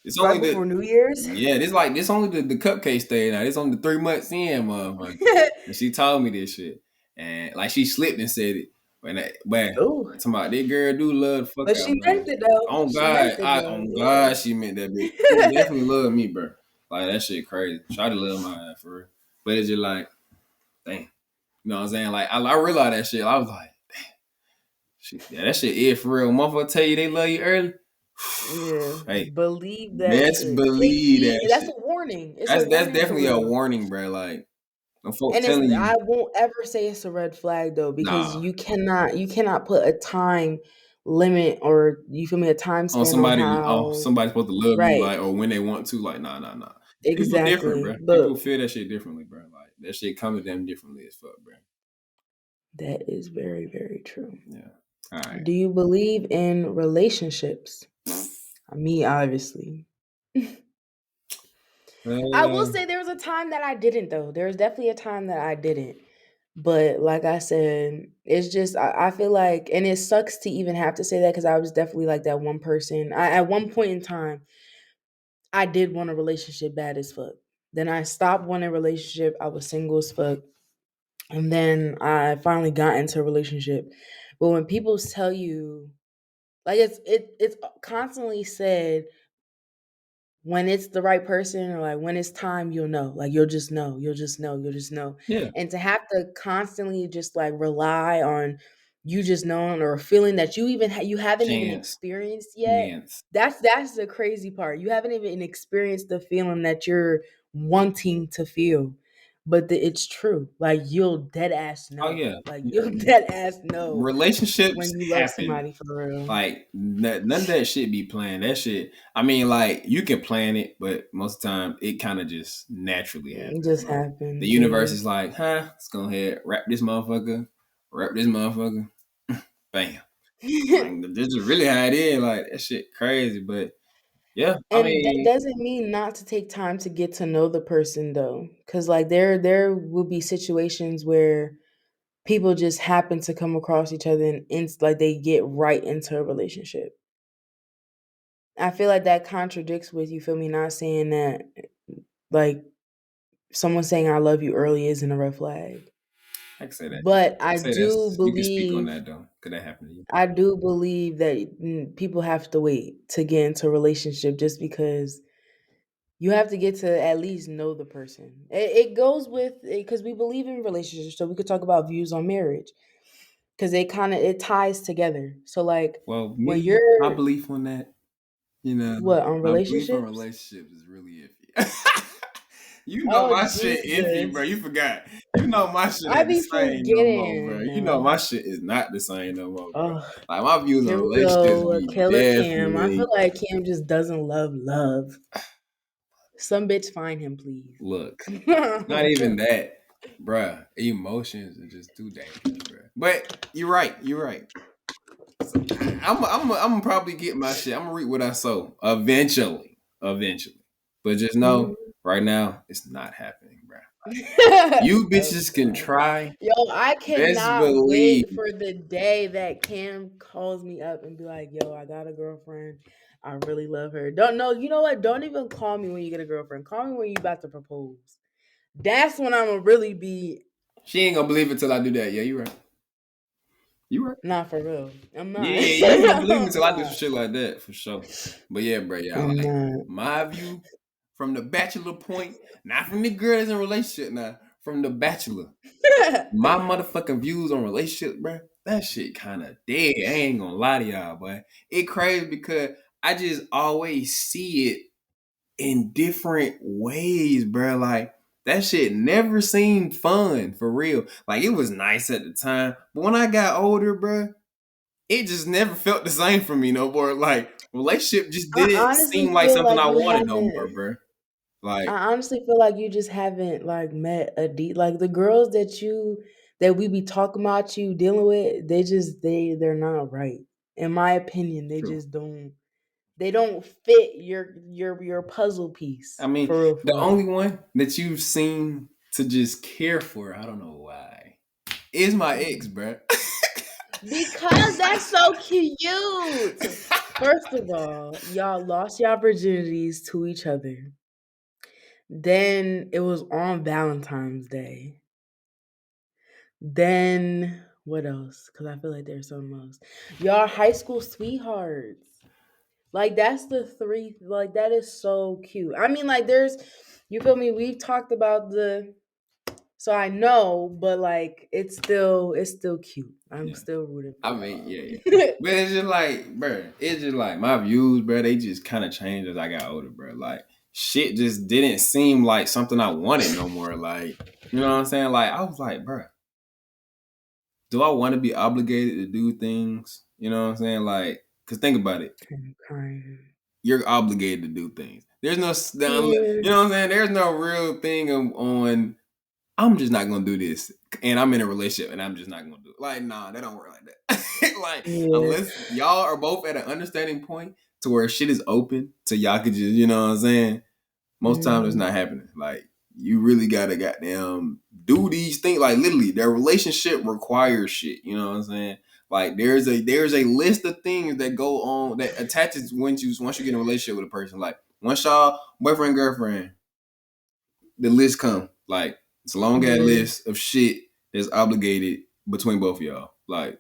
It's right only before the New Year's. yeah, this only the cupcake stage now. It's only the 3 months in, motherfucker. And she told me this shit. And like she slipped and said it. But Oh, I'm talking about that girl do love the fuck but out, she bro. meant it though. On She meant God, it though. on Yeah. God, she meant that bitch. She definitely love me, bro. Like that shit crazy. Try to love my ass for real. But it's just like, damn. You know what I'm saying? Like I realized that shit. I was like, shit, yeah, that shit is for real. Motherfucker tell you they love you early. Yeah, Hey, believe that best shit. It believe see, that that's shit. a warning. It's a That's warning for definitely a real. warning, bro. Like, them folk And it's telling I you, won't ever say it's a red flag though, because nah, you cannot put a time limit, or you feel me, a time span on how. somebody's supposed to love you, Right, like, or when they want to, like, nah. People different, exactly. bro. But People feel that shit differently, bro. Like that shit come to them differently as fuck, bro. that is very, very true. Yeah. All right. Do you believe in relationships? Me, obviously. I will Uh, say there was a time that I didn't, though. There was definitely a time that I didn't. But like I said, it's just I feel like, and it sucks to even have to say that because I was definitely like that one person. At one point in time, I did want a relationship bad as fuck. Then I stopped wanting a relationship. I was single as fuck, and then I finally got into a relationship. But when people tell you, like it's constantly said, when it's the right person, or like when it's time, you'll know. Like you'll just know, you'll just know. yeah. And to have to constantly just like rely on you just knowing, or a feeling that you haven't even Chance, experienced yet. chance. That's the crazy part. You haven't even experienced the feeling that you're wanting to feel. But it's true. Like you'll dead ass Oh know. yeah, Like yeah. you'll dead ass know when Relationships you love happen. somebody for real. Like none of that shit be planned. That shit. I mean, like you can plan it, but most of the time it kind of just naturally It happens, just bro. The happens, universe yeah. is like, huh? Let's go ahead, wrap this motherfucker, bam. Like this is really how it is. Like that shit crazy, but yeah. I And that mean, doesn't mean not to take time to get to know the person though. Cause like there will be situations where people just happen to come across each other and like they get right into a relationship. I feel like that contradicts with, you feel me, not saying that like someone saying I love you early isn't a red flag. I can say that. But I can I say do that's you can speak on believe that though. Could that happen to you? I do believe that people have to wait to get into a relationship, just because you have to get to at least know the person. It goes with, because we believe in relationships, so we could talk about views on marriage, because it ties together. So like Well, when me, my you're belief on that, you know, what, on my belief on relationships? relationships is really iffy. You know Oh my shit iffy, bro. Jesus, You forgot. You know my shit I ain't the be same no more, bro. forgetting. You know my shit is not the same no more, bro. Oh, Like my views on here we relationships go, be Killer Cam. I feel definitely like Cam just doesn't love love. Some bitch, find him, please. look. It's not even that, bruh. Emotions are just too dangerous, bruh. But you're right. You're right. So I'm gonna probably get my shit. I'm gonna reap what I sow eventually. Eventually. But just know, right now, it's not happening, bruh. You I'm bitches can crying. try. Yo, I Best cannot believe wait for the day that Cam calls me up and be like, "Yo, I got a girlfriend. I really love her." Don't know. You know what? Don't even call me when you get a girlfriend. Call me when you about to propose. That's when I'm gonna really be she ain't gonna believe it till I do that. Yeah, you right. You right. not for real. I'm Yeah, not. you ain't gonna believe me I'm till I do some not. shit like that for sure. But yeah, bro, yeah, I'm like not. my view from the bachelor point, not from the girl that's in a relationship now, from the bachelor. My motherfucking views on relationships, bro, that shit kind of dead. I ain't gonna lie to y'all, boy. It crazy because I just always see it in different ways, bro. Like that shit never seemed fun for real. Like it was nice at the time, but when I got older, bro, it just never felt the same for me no more. Like relationship just I didn't honestly seem like feel something like I you wanted no more, haven't. bro. Like I honestly feel like you just haven't like met a deep like the girls that we be talking about you dealing with. They're not right. In my opinion, they true. just don't. They don't fit your puzzle I piece mean, for real, for the real. only one that you've seen to just care for, I don't know why, is my ex, Mm. bro. Because that's so cute. First of all, y'all lost your virginities to each other. Then it was on Valentine's Day. Then what else? Because I feel like there's something else. Y'all are high school sweethearts. Like that's the three. Like that is so cute. I mean, like there's, you feel me? We've talked about the. So I know, but like it's still cute. I'm Yeah. still rooting for I mean, y'all. yeah, yeah. But it's just like, bro, it's just like my views, bro, they just kind of changed as I got older, bro. Like, shit just didn't seem like something I wanted no more. Like, you know what I'm saying? Like, I was like, bro, do I want to be obligated to do things? You know what I'm saying? Like, because think about it. I'm crying. You're obligated to do things. There's no, Yeah. you know what I'm saying? There's no real thing on I'm just not gonna do this. And I'm in a relationship and I'm just not gonna do it. Like, nah, that don't work like that. Like, Yeah. unless y'all are both at an understanding point to where shit is open to y'all could just, you know what I'm saying? Most times it's Mhm. not happening. Like, you really gotta goddamn do these things. Like literally, their relationship requires shit. You know what I'm saying? Like there's a list of things that go on that attaches once you get in a relationship with a person. Like once y'all boyfriend, girlfriend, the list come. Like it's a long ass Yeah. list of shit that's obligated between both of y'all. Like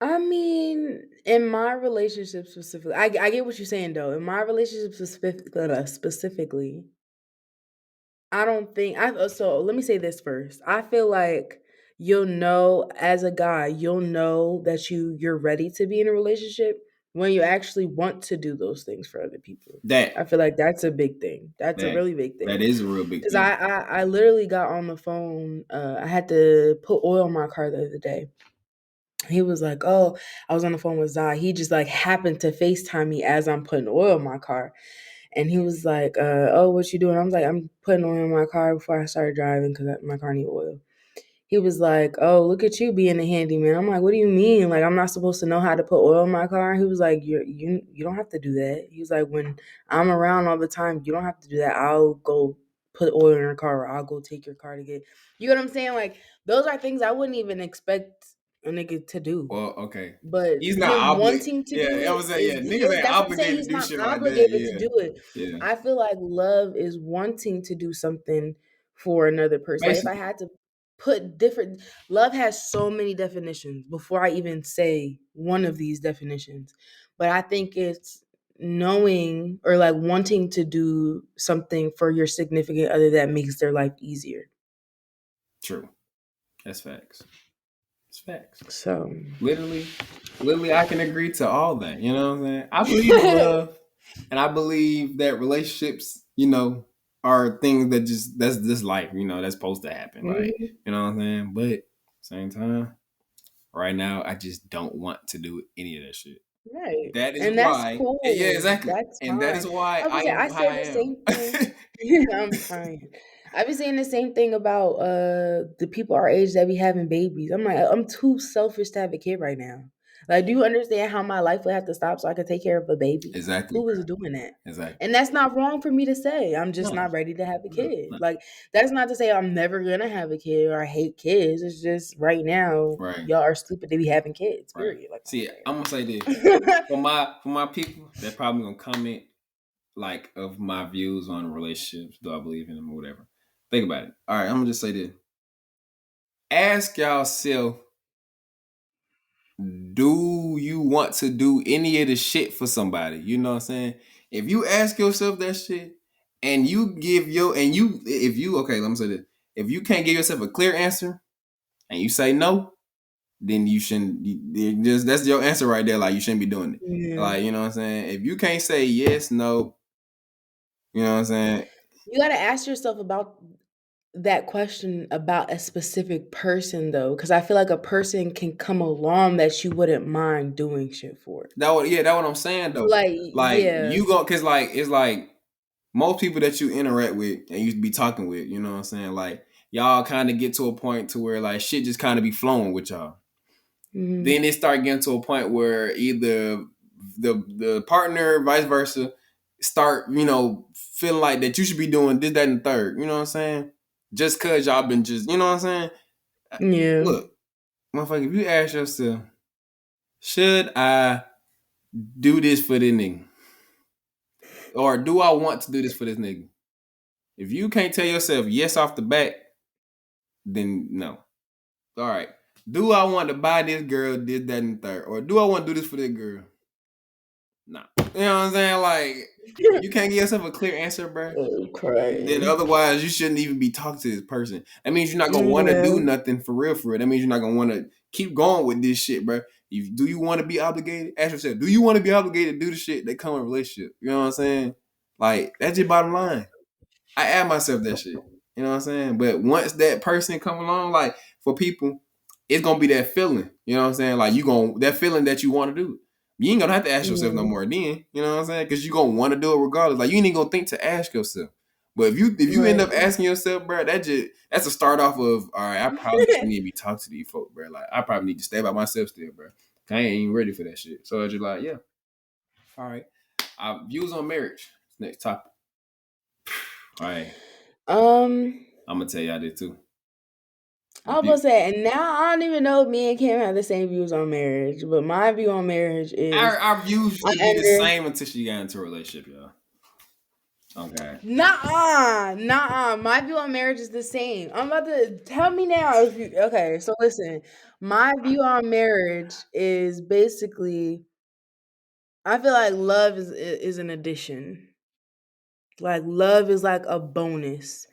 I mean, in my relationship specifically, I get what you're saying though. In my relationship specifically, I don't think I so let me say this first. I feel like you'll know as a guy, you'll know that you're ready to be in a relationship when you actually want to do those things for other people. that I feel like that's a big thing. That's a that really big that thing. is a real big Cause thing. I literally got on the phone. I had to put oil in my car the other day. He was like, "Oh, I was on the phone with Zai. He just like happened to FaceTime me as I'm putting oil in my car." And he was like, "Oh, what you doing?" I was like, "I'm putting oil in my car before I start driving because my car need oil." He was like, "Oh, look at you being a handyman." I'm like, "What do you mean? Like, I'm not supposed to know how to put oil in my car?" He was like, You don't have to do that." He was like, "When I'm around all the time, you don't have to do that. I'll go put oil in your car, or I'll go take your car to get." You know what I'm saying? Like, those are things I wouldn't even expect a nigga to do. Well, okay. But He's not him obligated. wanting to do Yeah, I it was saying, is yeah, niggas yeah, ain't that's what I'm saying. obligated He's to do not shit like that. obligated to do it. Yeah. Yeah. I feel like love is wanting to do something for another person. Like if I Basically. had to put different love has so many definitions before I even say one of these definitions. But I think it's knowing or like wanting to do something for your significant other that makes their life easier. True. That's facts. It's facts. So Literally, literally, I can agree to all that. You know what I'm saying? I believe in love, and I believe that relationships, are things that that's this life. That's supposed to happen. Like, Mhm. you know what I'm saying? But same time, right now, I just don't want to do any of that shit. Right. That is And that's why, yeah, cool. exactly, That's and that fine. is why I I was say am I how said I the am. same thing. I'm crying. I've been saying the same thing about the people our age that be having babies. I'm like, I'm too selfish to have a kid right now. Like, do you understand how my life would have to stop so I could take care of a baby? Exactly, Who bro. is doing that? Exactly. And that's not wrong for me to say. I'm just No, not ready to have a no, kid. no. Like, that's not to say I'm never gonna have a kid or I hate kids. It's just right now, Right, y'all are stupid to be having kids, right. period. Like, See, I'm gonna say this I'm for my people that probably gonna comment like of my views on relationships. Do I believe in them or whatever? Think about it. All right, I'm gonna just say this. Ask yourself, do you want to do any of the shit for somebody? You know what I'm saying? If you ask yourself that shit and you give your and you if you okay, let me say this. If you can't give yourself a clear answer and you say no, then you shouldn't. Just that's your answer right there. Like you shouldn't be doing it. Yeah. Like you know what I'm saying. If you can't say yes, no, you know what I'm saying. You gotta ask yourself about that question about a specific person though, because I feel like a person can come along that you wouldn't mind doing shit for. That what I'm saying though. Like, Like yeah. you go, cause like it's like most people that you interact with and you be talking with, you know what I'm saying? Like y'all kind of get to a point to where like shit just kind of be flowing with y'all. Mhm. Then it start getting to a point where either the partner, vice versa, start feeling like that you should be doing this, that, and the third. You know what I'm saying? Just cause y'all been just, you know what I'm saying? Yeah. Look, motherfucker, if you ask yourself, should I do this for this nigga, or do I want to do this for this nigga? If you can't tell yourself yes off the bat, then no. All right. Do I want to buy this girl this, that, and the third? Or do I want to do this for this girl? Nah. You know what I'm saying? Like, if you can't give yourself a clear answer, bro, Oh, then crying. otherwise you shouldn't even be talking to this person. That means you're not gonna want to Yeah. do nothing for real, for real. That means you're not gonna want to keep going with this shit, bro. Do you want to be obligated? Ask yourself, do you want to be obligated to do the shit that come in a relationship? You know what I'm saying? Like, that's your bottom line. I add myself that shit. You know what I'm saying? But once that person come along, like for people, it's gonna be that feeling. You know what I'm saying? Like that feeling that you want to do. You ain't gonna have to ask yourself no Yeah. more then. You know what I'm saying? Because you gonna want to do it regardless. Like you ain't even gonna think to ask yourself. But if you end Right. up asking yourself, bro, that's a start off of all right. I probably shouldn't even be talking to these folks, bro. Like I probably need to stay by myself still, bro. I ain't even ready for that shit. So it's just like, yeah, all right. Views on marriage. Next topic. All right, Um, I'm gonna tell y'all this too. I was about to say, and now I don't even know if me and Kim have the same views on marriage, but my view on marriage is Our views I should be the under same until she got into a relationship, y'all. Okay. Nah, nah. My view on marriage is the same. I'm about to tell me now. If you, okay, so listen. My view on marriage is basically I feel like love is an addition. Like love is like a bonus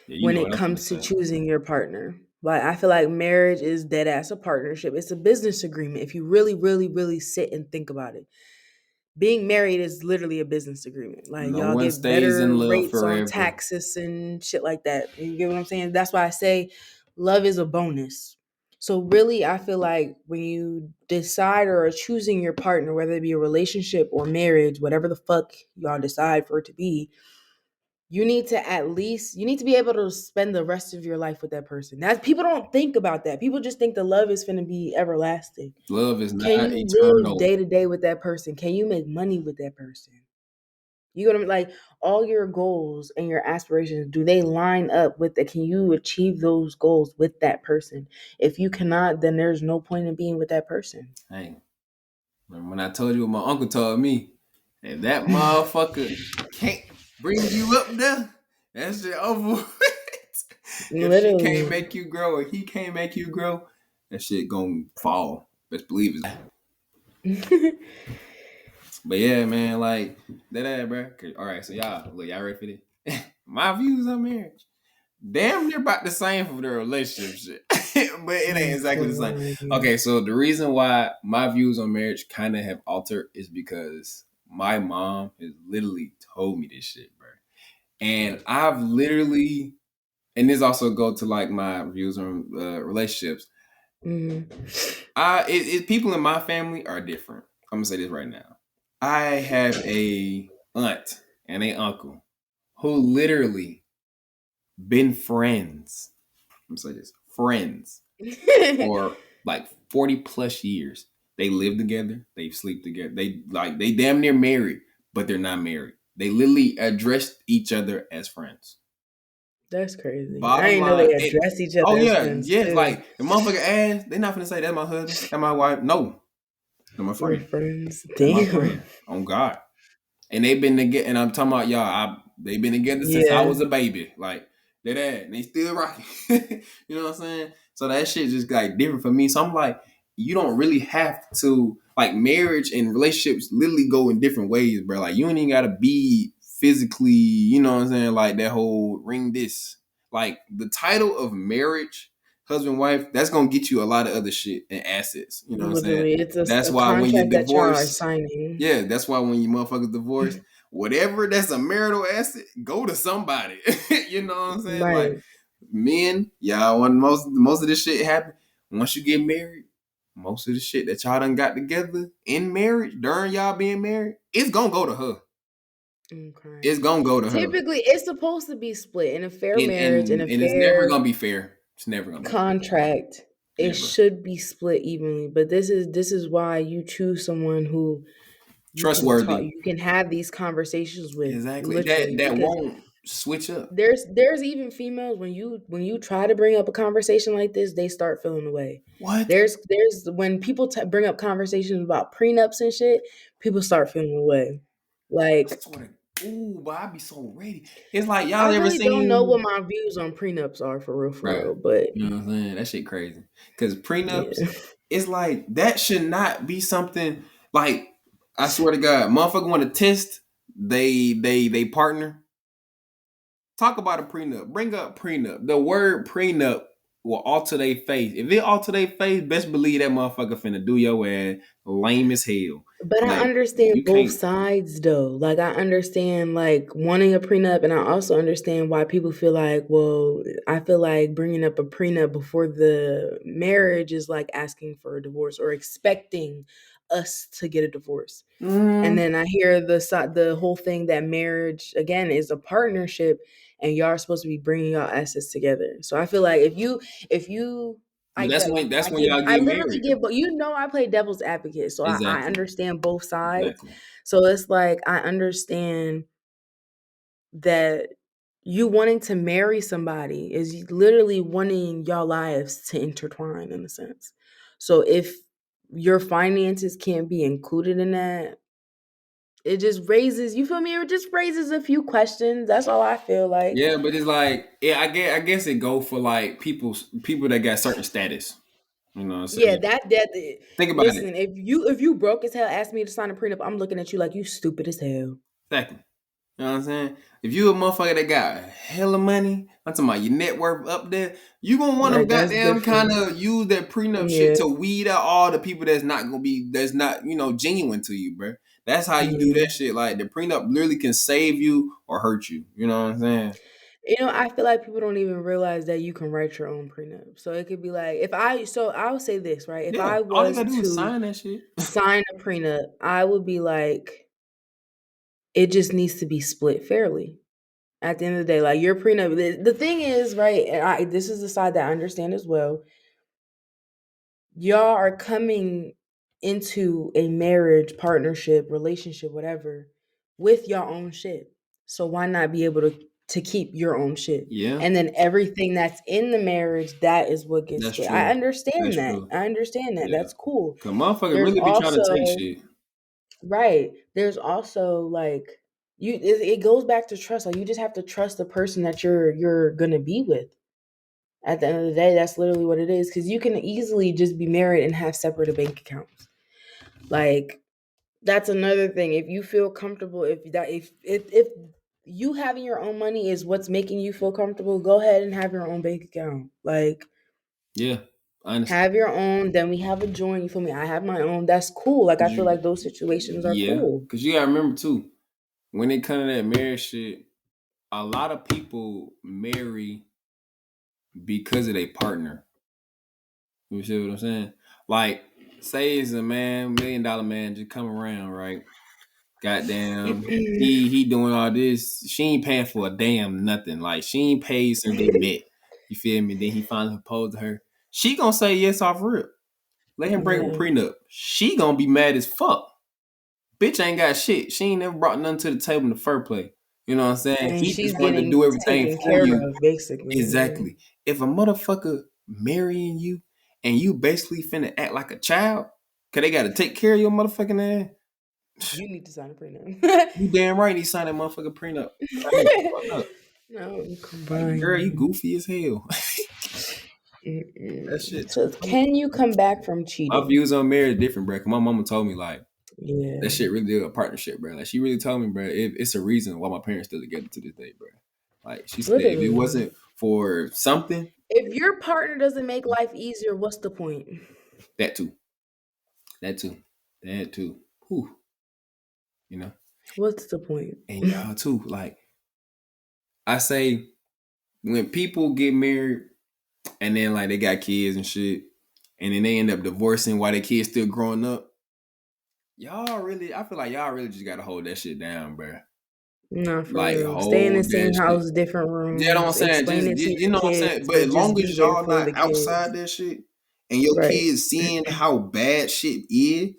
Yeah, you when know it what I'm finna comes to say. choosing your partner. Like I feel like marriage is dead ass a partnership. It's a business agreement if you really, really, really sit and think about it. Being married is literally a business agreement. Like No y'all one get stays in better love rates on forever. taxes and shit like that. You get what I'm saying? That's why I say love is a bonus. So really I feel like when you decide or are choosing your partner, whether it be a relationship or marriage, whatever the fuck y'all decide for it to be, you need to be able to spend the rest of your life with that person. That people don't think about that. People just think the love is going to be everlasting. Love is Can not you live eternal. day to day with that person? Can you make money with that person? You know what I mean? Like all your goals and your aspirations, do they line up with that? Can you achieve those goals with that person? If you cannot, then there's no point in being with that person. Hey, remember when I told you what my uncle told me? If that motherfucker can't bring you up there, that shit over with. If she can't Literally. make you grow or he can't make you grow, that shit gonna fall. Best believe it. But yeah, man, like that, bro. All right, so y'all ready for this? My views on marriage, damn near about the same for the relationship shit, but it ain't I'm exactly the same. crying. Okay, so the reason why my views on marriage kind of have altered is because my mom has literally told me this shit, bro, and I've literally, and this also go to like my views on relationships. Mhm. People in my family are different. I'm gonna say this right now. I have a aunt and a uncle who literally been friends. I'm gonna say this, friends for like 40 plus years. They live together, they sleep together. They damn near married, but they're not married. They literally address each other as friends. That's crazy. I Bottom didn't know they line, address each oh other as yeah, friends yes, too. like the motherfucker ass, they not gonna say that's my husband, that's my wife. No, they're my We're friend. friends. That's my Damn. friend. On God. And they've been together. And I'm talking about y'all. They've been together since I Yeah. was a baby. Like they dad, and they still rocking. You know what I'm saying? So that shit just like different for me. So I'm like, you don't really have to like marriage and relationships. Literally go in different ways, bro. Like you ain't even gotta be physically. You know what I'm saying? Like that whole ring this. Like the title of marriage husband, wife, that's gonna get you a lot of other shit and assets. You know what I'm saying? Literally, it's That's a why when you contract that y'all are divorce, signing. yeah, that's why when you motherfuckers divorce, whatever that's a marital asset, go to somebody. You know what I'm saying? Like Right. men, y'all, when most of this shit happen, once you get married, most of the shit that y'all done got together in marriage during y'all being married, it's gonna go to her. Okay. It's gonna go to her. Typically, it's supposed to be split in a fair And marriage and and a and it's never fair gonna be fair. It's never gonna be fair. contract. It Never. should be split evenly, but this is why you choose someone who you can talk, Trustworthy. you can have these conversations with, Exactly. That literally, that because won't switch up. there's even females, when you try to bring up a conversation like this, they start feeling away. What? There's when people bring up conversations about prenups and shit, people start feeling away. I Like, swear to ooh, but I be so ready. It's like I y'all ever really don't know what seen my views on prenups are, for bro. real, but You know what I'm saying? That shit crazy. Cause prenups, yeah. it's like that should not be something like I swear to God, motherfucker want to test they partner. Talk about a prenup. Bring up prenup. The word prenup will alter their face. If it alter their face, best believe that motherfucker finna do your ass lame as hell. But I Like understand you both can't. sides though. Like, I understand like wanting a prenup, and I also understand why people feel like, well, I feel like bringing up a prenup before the marriage is like asking for a divorce or expecting us to get a divorce. And Mm, then I hear the whole thing that marriage again is a partnership, and y'all are supposed to be bringing y'all assets together. So I feel like if you I but get that's when y'all I get literally married give, though. but I play devil's advocate, so I Exactly. understand both sides. Exactly. So it's like I understand that you wanting to marry somebody is literally wanting y'all lives to intertwine in a sense. So if your finances can't be included in that, it just raises, you feel me? It just raises a few questions. That's all I feel like. Yeah, but it's like yeah, I guess it go for like people that got certain status. You know what I'm Yeah, saying? that Think about it. listen, if you broke as hell ask me to sign a prenup, I'm looking at you like you stupid as hell. Exactly. You know what I'm saying? If you a motherfucker that got hella money, I'm talking about your net worth up there, you gonna want them Like, that's goddamn kind different. of use that prenup shit Yeah. to weed out all the people that's not, genuine to you, bro. That's how you do Yeah. that shit. Like the prenup literally can save you or hurt you. You know what I'm saying? I feel like people don't even realize that you can write your own prenup. So it could be like, so I'll say this, right? If Yeah. I All they was gotta do is to sign that shit. sign a prenup, I would be like, it just needs to be split fairly. At the end of the day, like, your prenup, the thing is, right? And this is the side that I understand as well. Y'all are coming into a marriage, partnership, relationship, whatever, with your own shit. So why not be able to keep your own shit? Yeah, And then everything that's in the marriage, that is what gets that's split. I true. understand That's that. true. I understand that. Yeah. That's cool. Cause motherfuckers There's really be trying to take also, shit. right. There's also like, it goes back to trust. Like, you just have to trust the person that you're gonna be with. At the end of the day, that's literally what it is. Because you can easily just be married and have separate bank accounts. Like, that's another thing. If you feel comfortable, if you having your own money is what's making you feel comfortable, go ahead and have your own bank account. Like, Yeah. I understand. have your own. Then we have a joint. You feel me? I have my own. That's cool. Like, I feel like those situations are Yeah. cool. Cause you gotta remember too, when it comes to that marriage shit, a lot of people marry because of their partner. You see what I'm saying? Like, say it's a man, $1 million man, just come around, right? Goddamn, he doing all this. She ain't paying for a damn nothing. Like she ain't paid since they met. You feel me? Then he finally proposed to her. She gonna say yes off rip. Let him bring up a Yeah, prenup. She gonna be mad as fuck. Bitch ain't got shit. She ain't never brought nothing to the table in the first place. You know what I'm saying? and He she's just wanted to getting do everything taken for care you. of, basically. Exactly. If a motherfucker marrying you and you basically finna act like a child, cause they gotta take care of your motherfucking ass. You need to sign a prenup. You damn right he signed that motherfucking prenup. I mean, fuck up. No, Like, girl, you combine. goofy as hell. That shit too So, funny. can you come back from My cheating? views on marriage different, bro. 'Cause my mama told me like that Yeah, shit really is a partnership, bro. Like she really told me, bro, it's a reason why my parents still together to this day, bro. Like she said, if it literally. wasn't for something, If your partner doesn't make life easier, what's the point? That too. That too. That too. Whew, you know. What's the point? And y'all too. Like I say, when people get married and then like they got kids and shit, and then they end up divorcing while their kids still growing up. Y'all really, I feel like y'all really just gotta hold that shit down, bro. Nah, for Like real. Stay in the hold that same shit. house, different Yeah, know what I'm rooms. saying? Explain Just it to you your know what I'm saying? kids, But but as long just as be there y'all for not the outside kids. that shit and your Right. kids seeing how bad shit is,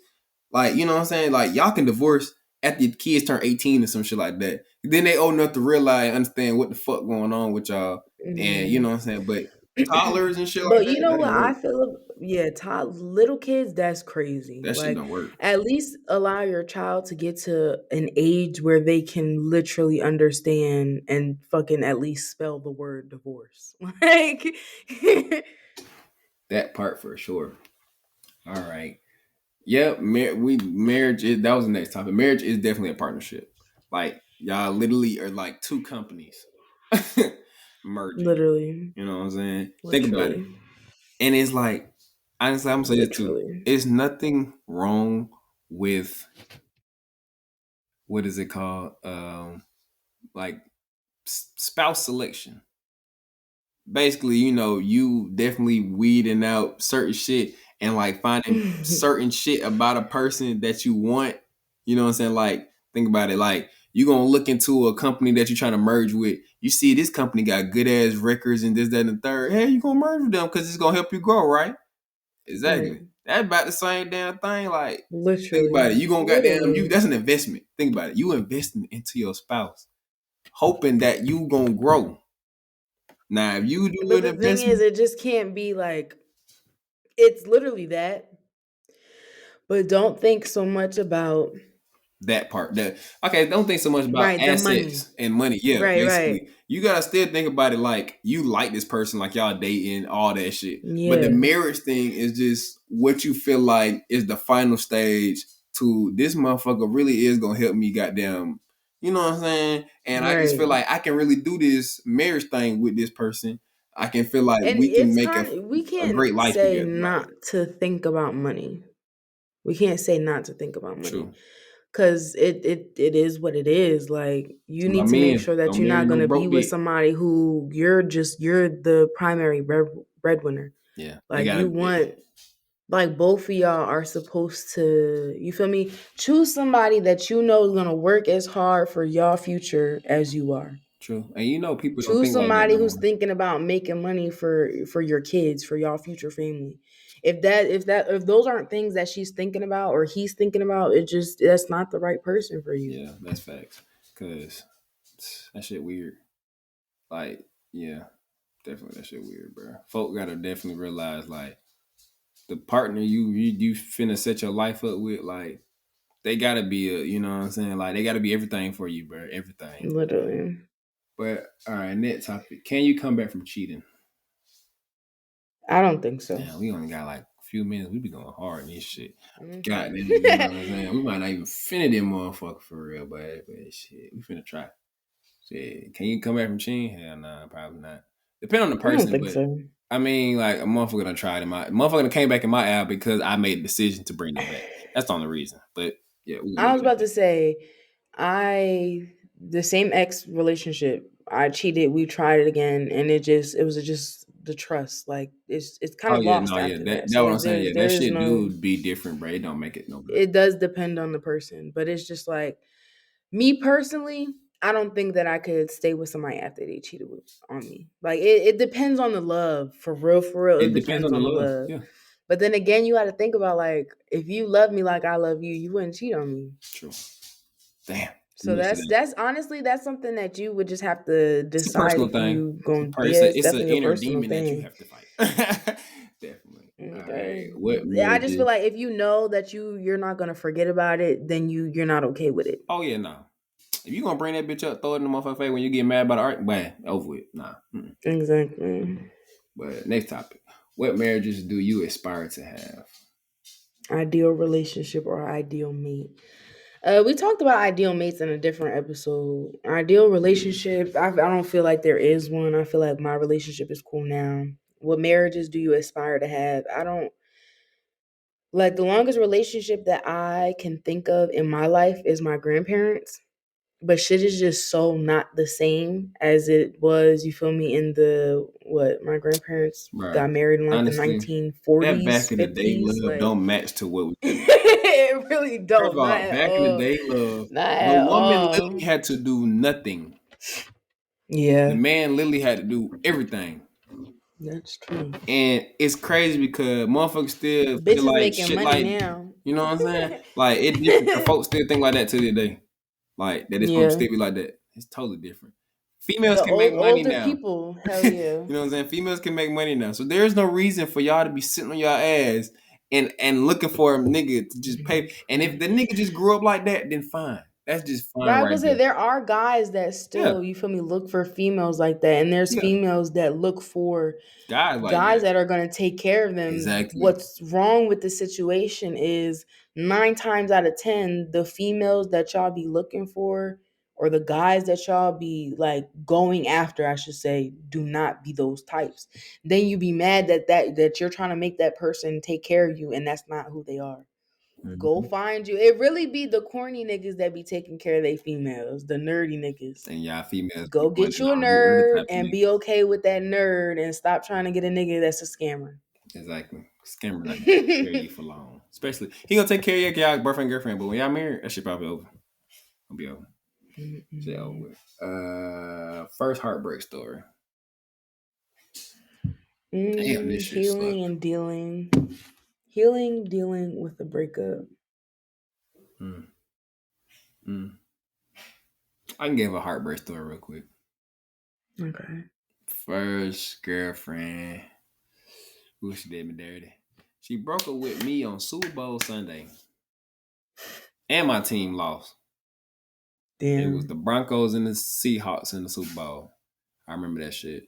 like, you know what I'm saying? Like y'all can divorce after your kids turn 18 or some shit like that. Then they old enough to realize and understand what the fuck going on with y'all. And you know Mhm. what I'm saying? But toddlers and shit like But you that, know that what ain't I work. feel? Yeah, little kids, that's crazy. That shit Like, don't work. at least allow your child to get to an age where they can literally understand and fucking at least spell the word divorce. Like, That part for sure. All right. Yep, marriage is that was the next topic. Marriage is definitely a partnership. Like y'all literally are like two companies merging. literally, You know what I'm saying? Think about it. literally, And it's like honestly, I'm gonna say this too. literally. It's nothing wrong with what is it called? Like spouse selection. Basically, you know, you definitely weeding out certain shit and like finding certain shit about a person that you want. You know what I'm saying? Like, think about it. Like, you gonna look into a company that you're trying to merge with. You see this company got good ass records and this, that, and the third. Hey, you gonna merge with them because it's gonna help you grow, right? Right. Exactly. That's about the same damn thing. Like, think about it. Literally. You gonna goddamn you. Literally. That's an investment. Think about it. You investing into your spouse, hoping that you gonna grow. Now, if you do But an the thing is, investment. it just can't be like, it's literally that. But don't think so much about, That part. That okay, don't think so much about right, the money. assets and money. Yeah, Right, basically. right. You gotta still think about it like you like this person, like y'all dating, all that shit. But the Yeah. marriage thing is just what you feel like is the final stage to this motherfucker really is gonna help me goddamn, you know what I'm saying? And I just feel Right. like I can really do this marriage thing with this person. I can feel like And we can it's make we a great can't life say together. Like, not to think about money. We can't say not to think about money. true. Cause it is what it is. Like, you To my need to make men, sure that don't you're marry not no gonna be broke with bitch. somebody who you're the primary breadwinner. Yeah, they Like, you gotta. Yeah. want, like, both of y'all are supposed to, you feel me? Choose somebody that you know is gonna work as hard for your future as you are. True. And you know people don't Choose think like that somebody no who's more. thinking about making money for your kids, for y'all future family. If those aren't things that she's thinking about or he's thinking about, it just, that's not the right person for you. Yeah, that's facts. Cause that shit weird. Like, yeah, definitely that shit weird, bro. Folk gotta definitely realize like the partner you finna set your life up with, like they gotta be a, you know what I'm saying? Like they gotta be everything for you, bro. Everything. Literally. But all right, next topic. Can you come back from cheating? I don't think so. Damn, we only got like a few minutes. We be going hard in this shit. God Okay. damn, you know what I'm saying? We might not even finish this motherfucker for real, but shit, we finna try. Shit, can you come back from cheating? Hell nah, probably not. Depend on the I don't person, think but so. I mean, like a motherfucker done tried in my motherfucker done came back in my app because I made a decision to bring them back. That's the only reason. But yeah, we gonna I leave was it at about to that. say, I the same ex relationship. I cheated. We tried it again, and it was just the trust. Like, it's kind Oh of yeah, lost no, yeah, after that that. that what So I'm saying. Yeah, there that is shit no. do be different, bro. It don't make it no better. It does depend on the person, but it's just like, me personally, I don't think that I could stay with somebody after they on me. Like, it depends on the love. For real, for real, it It depends depends on the on the love. love. Yeah, But then again, you got to think about, like, if you love me like I love you, you wouldn't cheat on me. true. Damn, So you that's that. that's honestly, that's something that you would just have to It's a decide personal if thing. you It's a going. per- Yeah, it's it's an definitely a inner personal demon that you thing. have to fight. Definitely. All right. Okay. What I just feel marriages? like if you know that you're not gonna forget about it, then you're not okay with it. Oh yeah, no. If you gonna bring that bitch up, throw it in the motherfucker face when you get mad about the art, man, over with. Nah. Mm-mm. Exactly. But next topic. What marriages do you aspire to have? Ideal relationship or ideal mate. We talked about ideal mates in a different episode. Ideal relationship, I don't feel like there is one. I feel like my relationship is cool now. What marriages do you aspire to have? I don't like the longest relationship that I can think of in my life is my grandparents. But shit is just so not the same as it was, you feel me, in the what my grandparents Bro, got married in like the honestly, that 1940s, back in the day 50s, love like don't match to what we got now. it really First of don't, not all, at back in the all. day, love, Not the at woman all. literally had to do nothing. The Yeah, man literally had to do everything. that's true. And it's crazy because motherfuckers still feel Bitches like making shit money like, now. you know what I'm saying? Like, it different. The folks still think like that to this day. Like, that it's supposed to Yeah. still be like that. It's totally different. Females The can make money older now. people, hell You yeah. know what I'm saying? Females can make money now. So there's no reason for y'all to be sitting on your ass and looking for a nigga to just pay. And if the nigga just grew up like that, then fine. That's just But fine I right was gonna say there. there are guys that Yeah. still, you feel me, look for females like that, and there's Yeah. females that look for Guys like guys that. that are going to take care of them. Exactly. What's wrong with the situation is 9 times out of 10, the females that y'all be looking for or the guys that y'all be like going after, I should say, do not be those types. Then you be mad that you're trying to make that person take care of you and that's not who they are. Go Mhm. find you. It really be the corny niggas that be taking care of they females, the nerdy niggas. And y'all females Go be get wanting you a all the other nerd type of and niggas. be okay with that nerd and stop trying to get a nigga that's a scammer. Exactly. Scammer not gonna take care of you for long. Especially he gonna take care of your y'all boyfriend, girlfriend, but when y'all married, that shit probably over. Gonna be over. Shit over Mm-mm. with. First heartbreak story. Damn, this shit suck. Healing and dealing. Healing, dealing with the breakup. Mm, mm. I can give a heartbreak story real quick. Okay. First girlfriend. Ooh, she did me dirty. She broke up with me on Super Bowl Sunday. And my team lost. It was the Damn. Broncos and the Seahawks in the Super Bowl. I remember that shit.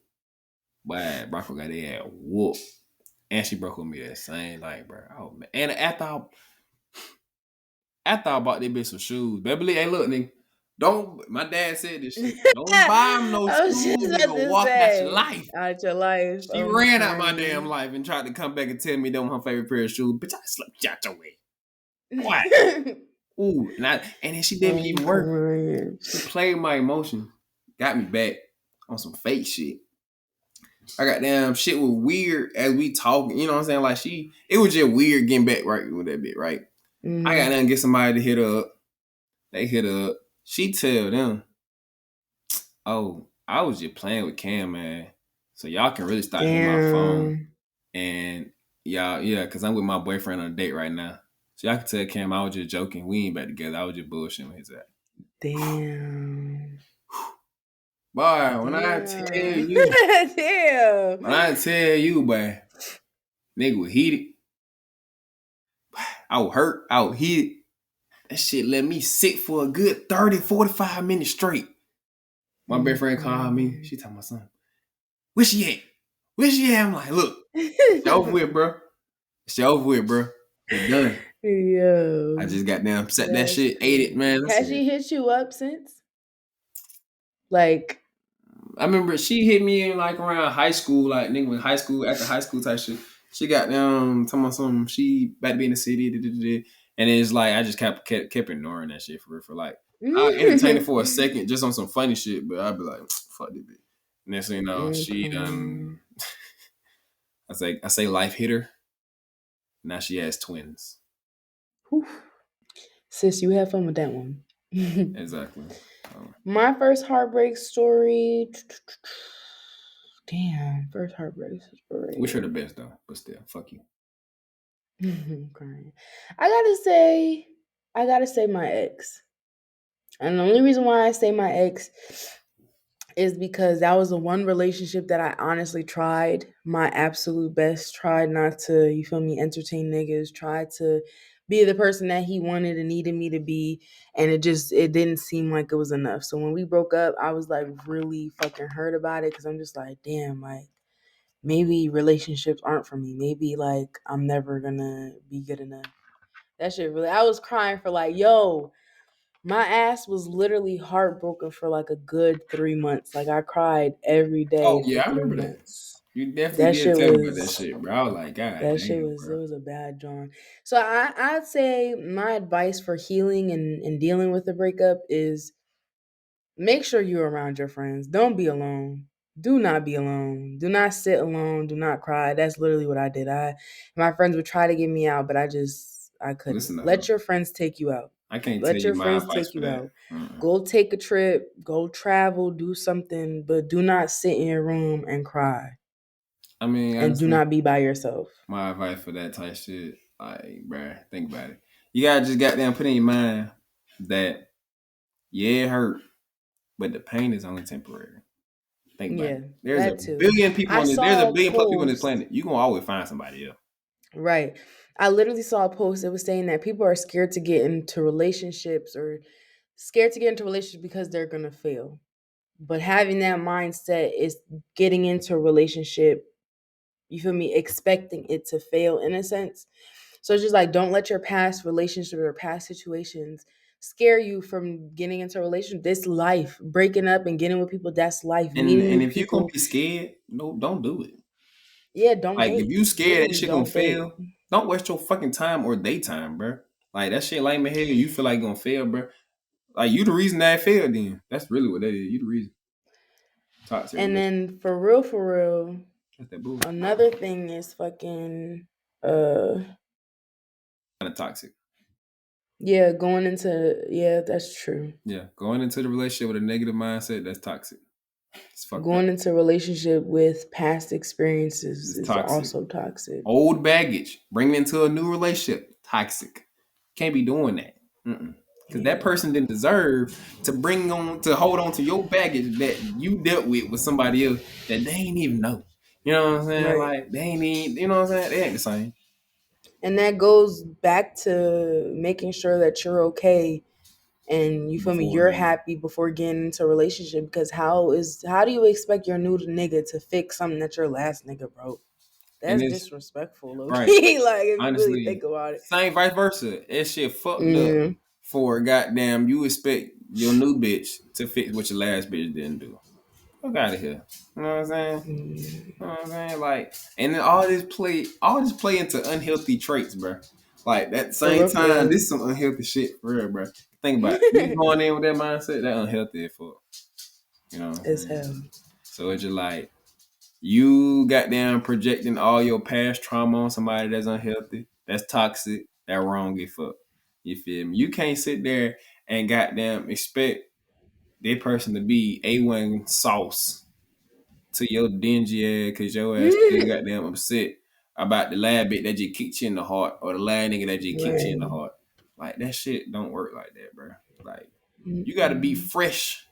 But Bronco got their ass whooped. And she broke with me that same night, bro. Oh man. And after I bought that bitch some shoes, Beverly, hey look, nigga. Don't my dad said this shit. Don't buy him no I was just shoes, about nigga. to Walk out your say, life. out your life. She I'm ran out my damn crying. life and tried to come back and tell me that was her favorite pair of shoes. Bitch, I slept out your way. What? Ooh, and then she did me I'm even worse. crying. She played my emotion, got me back on some fake shit. I got damn shit was weird as we talking. You know what I'm saying? Like it was just weird getting back right with that bit, right? I got Mm, nothing get somebody to hit her up. They hit her up. She tell them, "Oh, I was just playing with Cam, man. So y'all can really start hitting my phone." damn. And y'all, yeah, cause I'm with my boyfriend on a date right now. So y'all can tell Cam I was just joking. We ain't back together. I was just bullshitting with his ass. Damn. Boy, Damn. when Damn. I tell you, boy, nigga was heated. I was hurt. I was heated. That shit let me sit for a good 30, 45 minutes straight. My best friend called me. Mm-mm. She told my son, where she at? Where she at? I'm like, look, it's over with, bro. It's over with, bro. It's done. I Yo, just got down, set that that's shit, ate it, man. crazy. I Has said, she hit you up since? Like, I remember she hit me in like around high school, like nigga with high school, after high school type shit. She got down, talking about something, she about to be in the city, da, da, da, da. And it's like, I just kept ignoring that shit for real, for like, I'll entertain it for a second just on some funny shit, but I'd be like, fuck this bitch. Next thing you know, she okay. I say life hit her. Now she has twins. Whew. Sis, you have fun with that one. Exactly. My first heartbreak story. Damn, first heartbreak Wish her story. the best though, but still, fuck you. I'm crying. I gotta say my ex. And the only reason why I say my ex is because that was the one relationship that I honestly tried my absolute best, tried not to, you feel me, entertain niggas, tried to be the person that he wanted and needed me to be. And it didn't seem like it was enough. So when we broke up, I was like really fucking hurt about it because I'm just like, damn, like maybe relationships aren't for me. Maybe like I'm never gonna be good enough. That shit really, I was crying for like, yo, my ass was literally heartbroken for like a good 3 months. Like I cried every Oh day for yeah, I three remember that. months. You definitely That did shit tell me about that was shit, bro. I was like, God that shit damn, was it bro. was a bad John. So I'd say my advice for healing and dealing with a breakup is make sure you're around your friends. Don't be alone. Do not be alone. Do not sit alone. Do not cry. That's literally what I did. My friends would try to get me out, but I couldn't. Listen though, Let your friends take you out. I can't tell Let you your my friends advice take for you that. out. Mm-mm. Go take a trip, go travel, do something, but do not sit in your room and cry. I mean, And do honestly, not be by yourself. my advice for that type shit, like, bro, think about it. You gotta just goddamn put in your mind that yeah, it hurt, but the pain is only temporary. Think about Yeah, it. There's a that too. billion people I on this. There's a saw a billion plus people on this post. planet. You gonna always find somebody else. Right. I literally saw a post that was saying that people are scared to get into relationships or scared to get into relationships because they're going to fail. But having that mindset is getting into a relationship, you feel me, expecting it to fail in a sense. So it's just like don't let your past relationships or past situations scare you from getting into a relationship. This life, breaking up and getting with people, that's life. Meeting And new if you're gonna people, be scared, no, don't do it. yeah, don't Like if date. you scared that Literally shit gonna don't date. fail, don't waste your fucking time or daytime, bro. Like that shit lame as hell. You feel like gonna fail, bro. Like you the reason that it failed. Then that's really what that is. You the reason. Toxic And relationship. then for real, That's that bull. another thing is fucking uh Kind of toxic. yeah, going into yeah, that's true. Yeah, going into the relationship with a negative mindset, that's toxic. It's fucked up. Going into a relationship with past experiences It's is toxic. also toxic. Old baggage, bringing into a new relationship, toxic. Can't be doing that. Because that Yeah. person didn't deserve to hold on to your baggage that you dealt with somebody else that they ain't even know. You know what I'm saying? Right. Like they ain't even, you know what I'm saying? They ain't the same And that goes back to making sure that you're okay and you feel me, you're beforehand. happy before getting into a relationship because how do you expect your new nigga to fix something that your last nigga broke? And That's it's disrespectful, low right. key. Like if you really Honestly, think about it. same vice versa. That shit fucked up Yeah. for goddamn you expect your new bitch to fix what your last bitch didn't do. Fuck out of here. You know what I'm saying? Mm. You know what I'm saying? Like, and then all this play into unhealthy traits, bro. Like at the For same real, for time, real. this is some unhealthy shit for real, bro. Think about it. You going in with that mindset, that unhealthy as fuck. You know what I'm As saying? hell. So it's just like you goddamn projecting all your past trauma on somebody that's unhealthy, that's toxic, that wrong as fuck. You feel me? You can't sit there and goddamn expect that person to be A1 sauce to your dingy ass because your ass still goddamn upset about the lad bit that just kicked you in the heart or the lad nigga that just kicked you in the Right. heart. Like that shit don't work like that, bro. Like you gotta be Mm-mm. fresh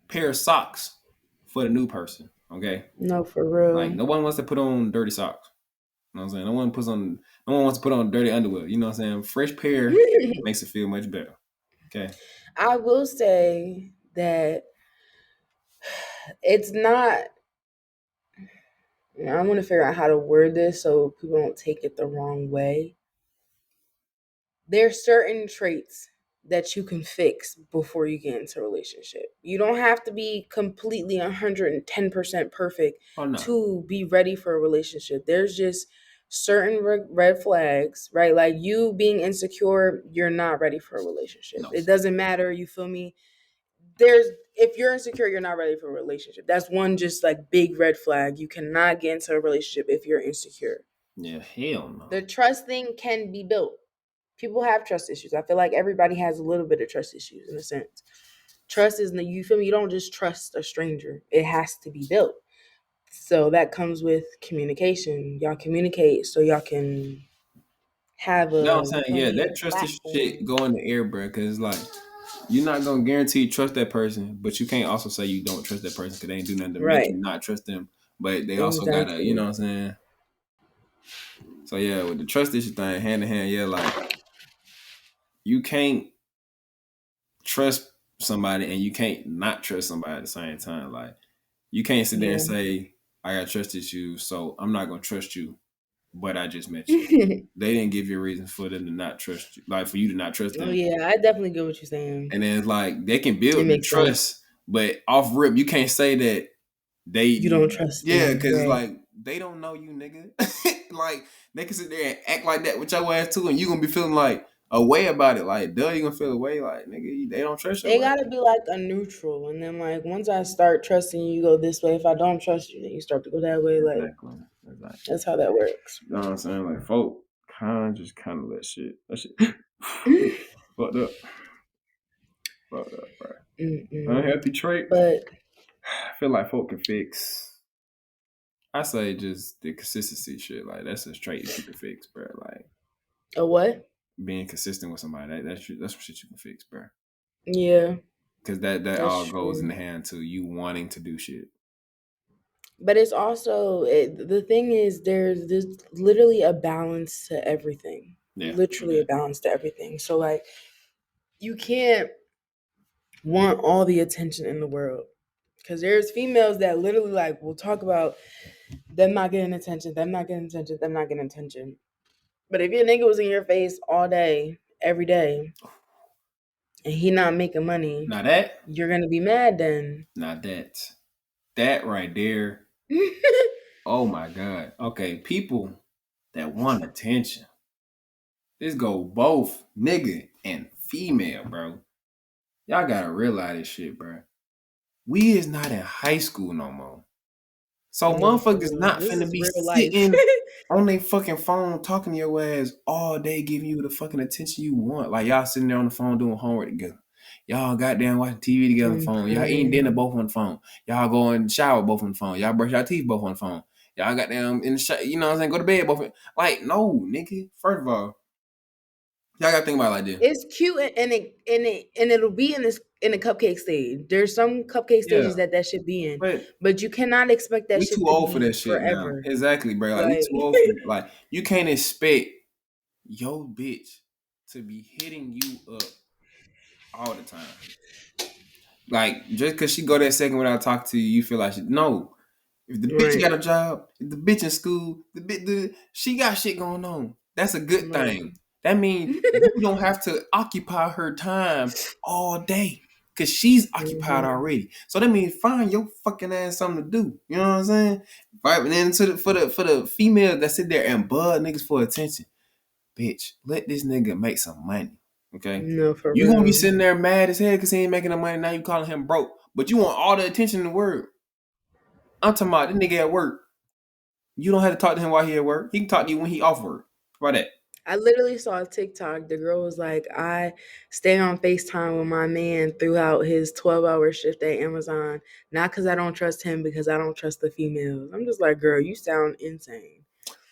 pair of socks for the new person. Okay? No, for Like real. no one wants to put on dirty socks. You know what I'm saying? No one wants to put on dirty underwear. You know what I'm saying? Fresh pair makes it feel much better. Okay. I will say that it's not. I want to figure out how to word this so people don't take it the wrong way. There's certain traits that you can fix before you get into a relationship. You don't have to be completely 110% perfect Oh no. to be ready for a relationship. There's just certain red flags, right? Like you being insecure, you're not ready for a relationship. No. It doesn't matter, you feel me? There's if you're insecure, you're not ready for a relationship. That's one just like big red flag. You cannot get into a relationship if you're insecure. Yeah, hell no. The trust thing can be built. People have trust issues. I feel like everybody has a little bit of trust issues in a sense. Trust is you feel me? You don't just trust a stranger. It has to be built. So that comes with communication. Y'all communicate so y'all can have You know what I'm a you saying? feel Yeah, me a that trust is shit platform. go in the air, bro. Cause it's like you're not gonna guarantee you trust that person, but you can't also say you don't trust that person because they ain't do nothing to make Right. you not trust them. But they also gotta, you know Exactly. what I'm saying? So yeah, with the trust issue thing, hand in hand, yeah, like you can't trust somebody and you can't not trust somebody at the same time. Like you can't sit there and Yeah. say, I got trust issues, so I'm not gonna trust you, but I just met you. They didn't give you a reason for them to not trust you, like for you to not trust Oh them. yeah, I definitely get what you're saying. And then it's like they can It build the makes sense. trust, but off rip, you can't say that You they, don't trust yeah, them, because right? like they don't know you, nigga. Like they can sit there and act like that with your ass too, and you gonna be feeling like a way about it. Like, duh, you gonna feel a way. Like, nigga, they don't trust They your ass. gotta be like a neutral, and then like once I start trusting you, you go this way. If I don't trust you, then you start to go that way. Like Exactly. Exactly. that's how that works. You know what I'm saying? Like, folk kind of that shit fucked up. Fucked up, bro. Mm-mm. Unhealthy traits. But I feel like folk can fix. I say just the consistency shit. Like that's a trait that you can fix, bro. Like a what? being consistent with somebody. That's some shit you can fix, bro. Yeah, Because that that's all goes in true. the hand to you wanting to do shit. But it's also the thing is there's literally a balance to everything. Yeah, true Literally a that. balance to everything. So like you can't want all the attention in the world. Because there's females that literally like will talk about them not getting attention, them not getting attention, them not getting attention. But if your nigga was in your face all day, every day, and he not making money, Now that, you're gonna be mad then. now that right there. Oh my god. Okay, people that want attention. This go both nigga and female, bro. Y'all gotta realize this shit, bro. We is not in high school no more. So No, for motherfuckers real. not This finna is be real life. sitting on their fucking phone talking to your ass all day, giving you the fucking attention you want. Like y'all sitting there on the phone doing homework together. Y'all goddamn watching TV together on the I'm phone. Y'all eating dinner crying. both on the phone. Y'all go in the shower both on the phone. Y'all brush your teeth both on the phone. Y'all goddamn in the you know what I'm saying? Go to bed both. Like no, nigga. First of all, y'all gotta think about it like this. It's cute and it'll be in this in the cupcake stage. There's some cupcake Yeah, stages that should be in, but but you cannot expect that we shit too to old for be that shit now. forever. Exactly, bro. Like we Like too old for that. Like you can't expect your bitch to be hitting you up all the time. Like just cause she go that second without talking to you, you feel like no. If the bitch right, got a job, if the bitch in school, she got shit going on. That's a good right. thing. That means you don't have to occupy her time all day. Cause she's occupied Mhm. already. So that means find your fucking ass something to do. You know what I'm saying? Right, and then for the female that sit there and bug niggas for attention. Bitch, let this nigga make some money. Okay? No, for You gonna be real. sitting there mad as hell because he ain't making no money. Now you calling him broke. But you want all the attention in the world. I'm talking about this nigga at work. You don't have to talk to him while he at work. He can talk to you when he off work. Why that? I literally saw a TikTok. The girl was like, I stay on FaceTime with my man throughout his 12-hour shift at Amazon, not because I don't trust him, because I don't trust the females. I'm just like, girl, you sound insane.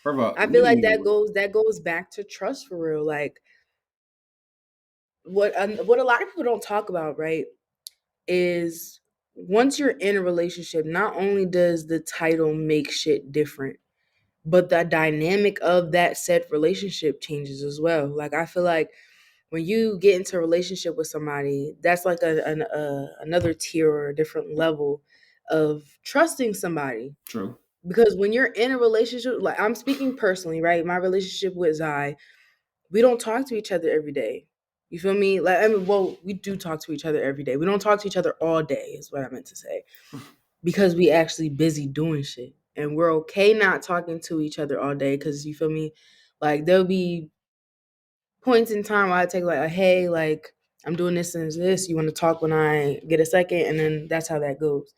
First of all, I feel like that goes back to trust for real. Like what a lot of people don't talk about, right, is once you're in a relationship, not only does the title make shit different, but the dynamic of that said relationship changes as well. Like I feel like when you get into a relationship with somebody, that's like another tier or a different level of trusting somebody. true. Because when you're in a relationship, like I'm speaking personally, right? My relationship with Zai, we don't talk to each other every day. You feel me? Like I mean, well, we do talk to each other every day. We don't talk to each other all day, is what I meant to say. Because we actually busy doing shit. And we're okay not talking to each other all day because you feel me? Like there'll be points in time where I take like a hey, like I'm doing this and this. You want to talk when I get a second, and then that's how that goes.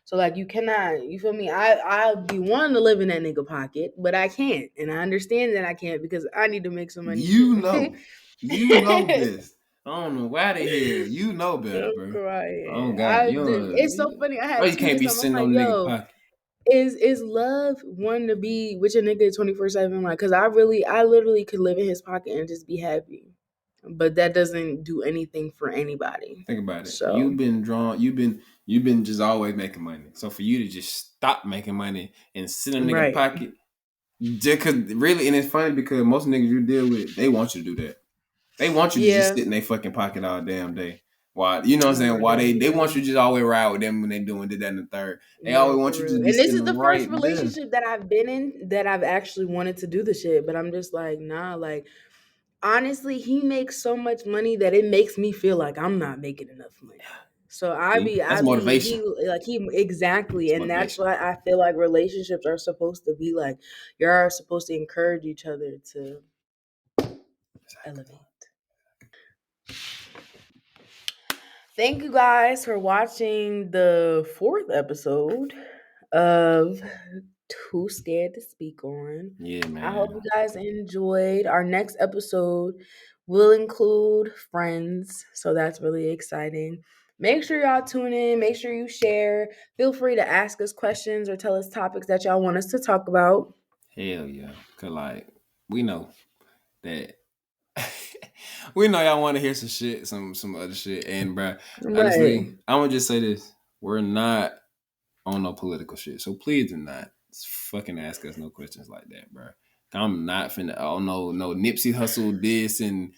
So like you cannot, you feel me? I'll be wanting to live in that nigga pocket, but I can't, and I understand that I can't because I need to make some money You too. know. You know best. I don't know why they here. You know best, I'm bro. Oh crying. God. You don't It's so funny. I no, had you can't tweeted be something. I'm sitting like, on the nigga yo, pocket. is love one to be with your nigga 24/7? Like, cause I literally could live in his pocket and just be happy, but that doesn't do anything for anybody. Think about it. So You've been just always making money. So for you to just stop making money and sit in a nigga right, pocket, just cause really, and it's funny because most niggas you deal with, they want you to do that. They want you to just yeah, sit in their fucking pocket all damn day. Why you know what I'm I saying? know Why that's they want you real. to just always ride with them when they doing did that and the third. They No, always for want you real. to be And this is sitting the first right there. relationship that I've been in that I've actually wanted to do the shit, but I'm just like, nah, like honestly, he makes so much money that it makes me feel like I'm not making enough money. So See, that's he motivation. like he exactly, That's and that's motivation. why I feel like relationships are supposed to be like you're supposed to encourage each other to Exactly. elevate. Thank you guys for watching the fourth episode of Too Scared to Speak On. Yeah, I hope man. you guys enjoyed. Our next episode will include friends, so that's really exciting. Make sure y'all tune in. Make sure you share. Feel free to ask us questions or tell us topics that y'all want us to talk about. Hell yeah. Cause like we know that we know y'all want to hear some shit, some other shit. And bruh, Right. honestly, I'm gonna just say this: we're not on no political shit, so please do not fucking ask us no questions like that, bruh. I'm not finna. Oh no Nipsey Hustle this and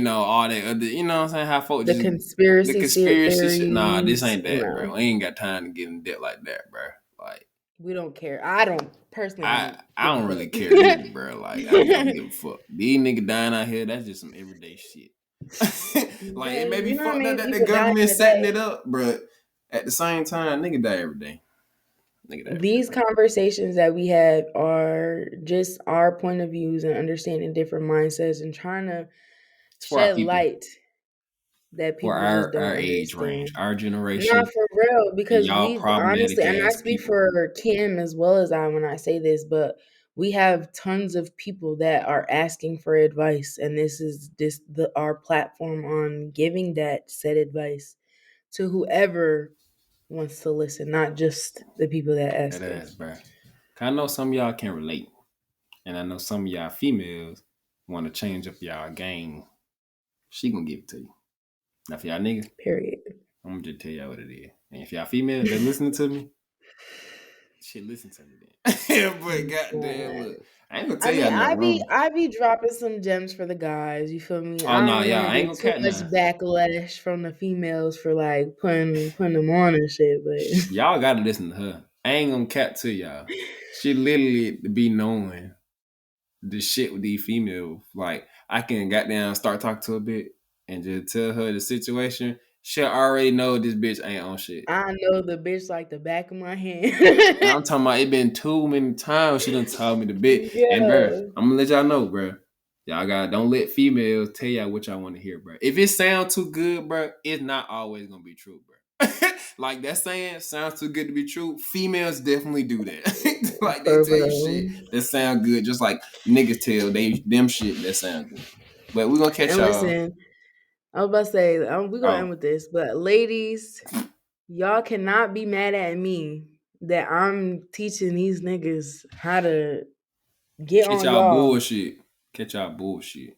all that other. You know what I'm saying? How folks The just the conspiracy conspiracy shit. Nah, this theories. ain't that, No, bro. We ain't got time to get in debt like that, bro. Like. we don't care. I don't personally. I I don't I give a don't really fuck. care either, bro. Like I just don't give a fuck. These niggas dying out here, that's just some everyday shit. Like it Because may be you know what I fucked up mean. that the People die government in a setting day. it up, but at the same time, nigga die every day. Nigga die every day. These conversations that we have are just our point of views and understanding different mindsets and trying to It's for our shed people, light that for people just don't our age range, understand. our Not generation, for real, and because y'all we honestly, problematic and I ass speak people. for Cam as well as I when I say this, but we have tons of people that are asking for advice, and this is our platform on giving that said advice to whoever wants to listen, not just the people that That ask ass, us. bro. I know some of y'all can relate, and I know some of y'all females want to change up y'all game. She gonna give it to you. Now for y'all niggas, Period. I'm gonna just tell y'all what it is. And if y'all females that listening to me, shit, listen to me then. But goddamn, Right. look, I ain't gonna I tell mean, y'all nothing wrong. I be dropping some gems for the guys. You feel me? Oh I no, don't yeah, want to I ain't get gonna too cat much now. backlash from the females for like putting them on and shit, but Y'all gotta listen to her. I ain't gonna cat to y'all. She literally be knowing the shit with these females. Like I can goddamn start talking to her a bit and just tell her the situation. She already know this bitch ain't on shit. I know the bitch like the back of my And hand. I'm talking about it been too many times she done told me the bit. And bruh, Yeah. I'm gonna let y'all know, bruh. Y'all got don't let females tell y'all what y'all want to hear, bruh. If it sounds too good, bruh, it's not always gonna be true, bruh. Like that saying sounds too good to be true. Females definitely do that. Like they For tell you real. shit that sound good, just like niggas tell them shit that sound good. But we're gonna catch And y'all. listen, I was about to say, we're gonna end Oh, with this, but ladies, y'all cannot be mad at me that I'm teaching these niggas how to get catch on y'all y'all. bullshit. Catch y'all bullshit.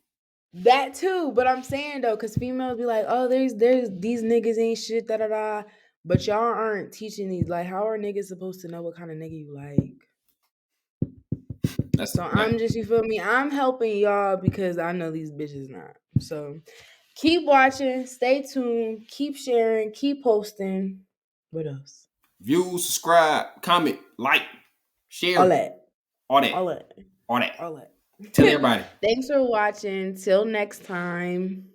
That too, but I'm saying though, because females be like, oh, there's these niggas ain't shit, da da da. But y'all aren't teaching these. Like, how are niggas supposed to know what kind of nigga you like? That's a So I'm fact. just, you feel me? I'm helping y'all because I know these bitches not. So keep watching, stay tuned, keep sharing, keep posting. What else? View, subscribe, comment, like, All share, that. all that, All that. all that. All that. Tell everybody. Thanks for watching. Till next time.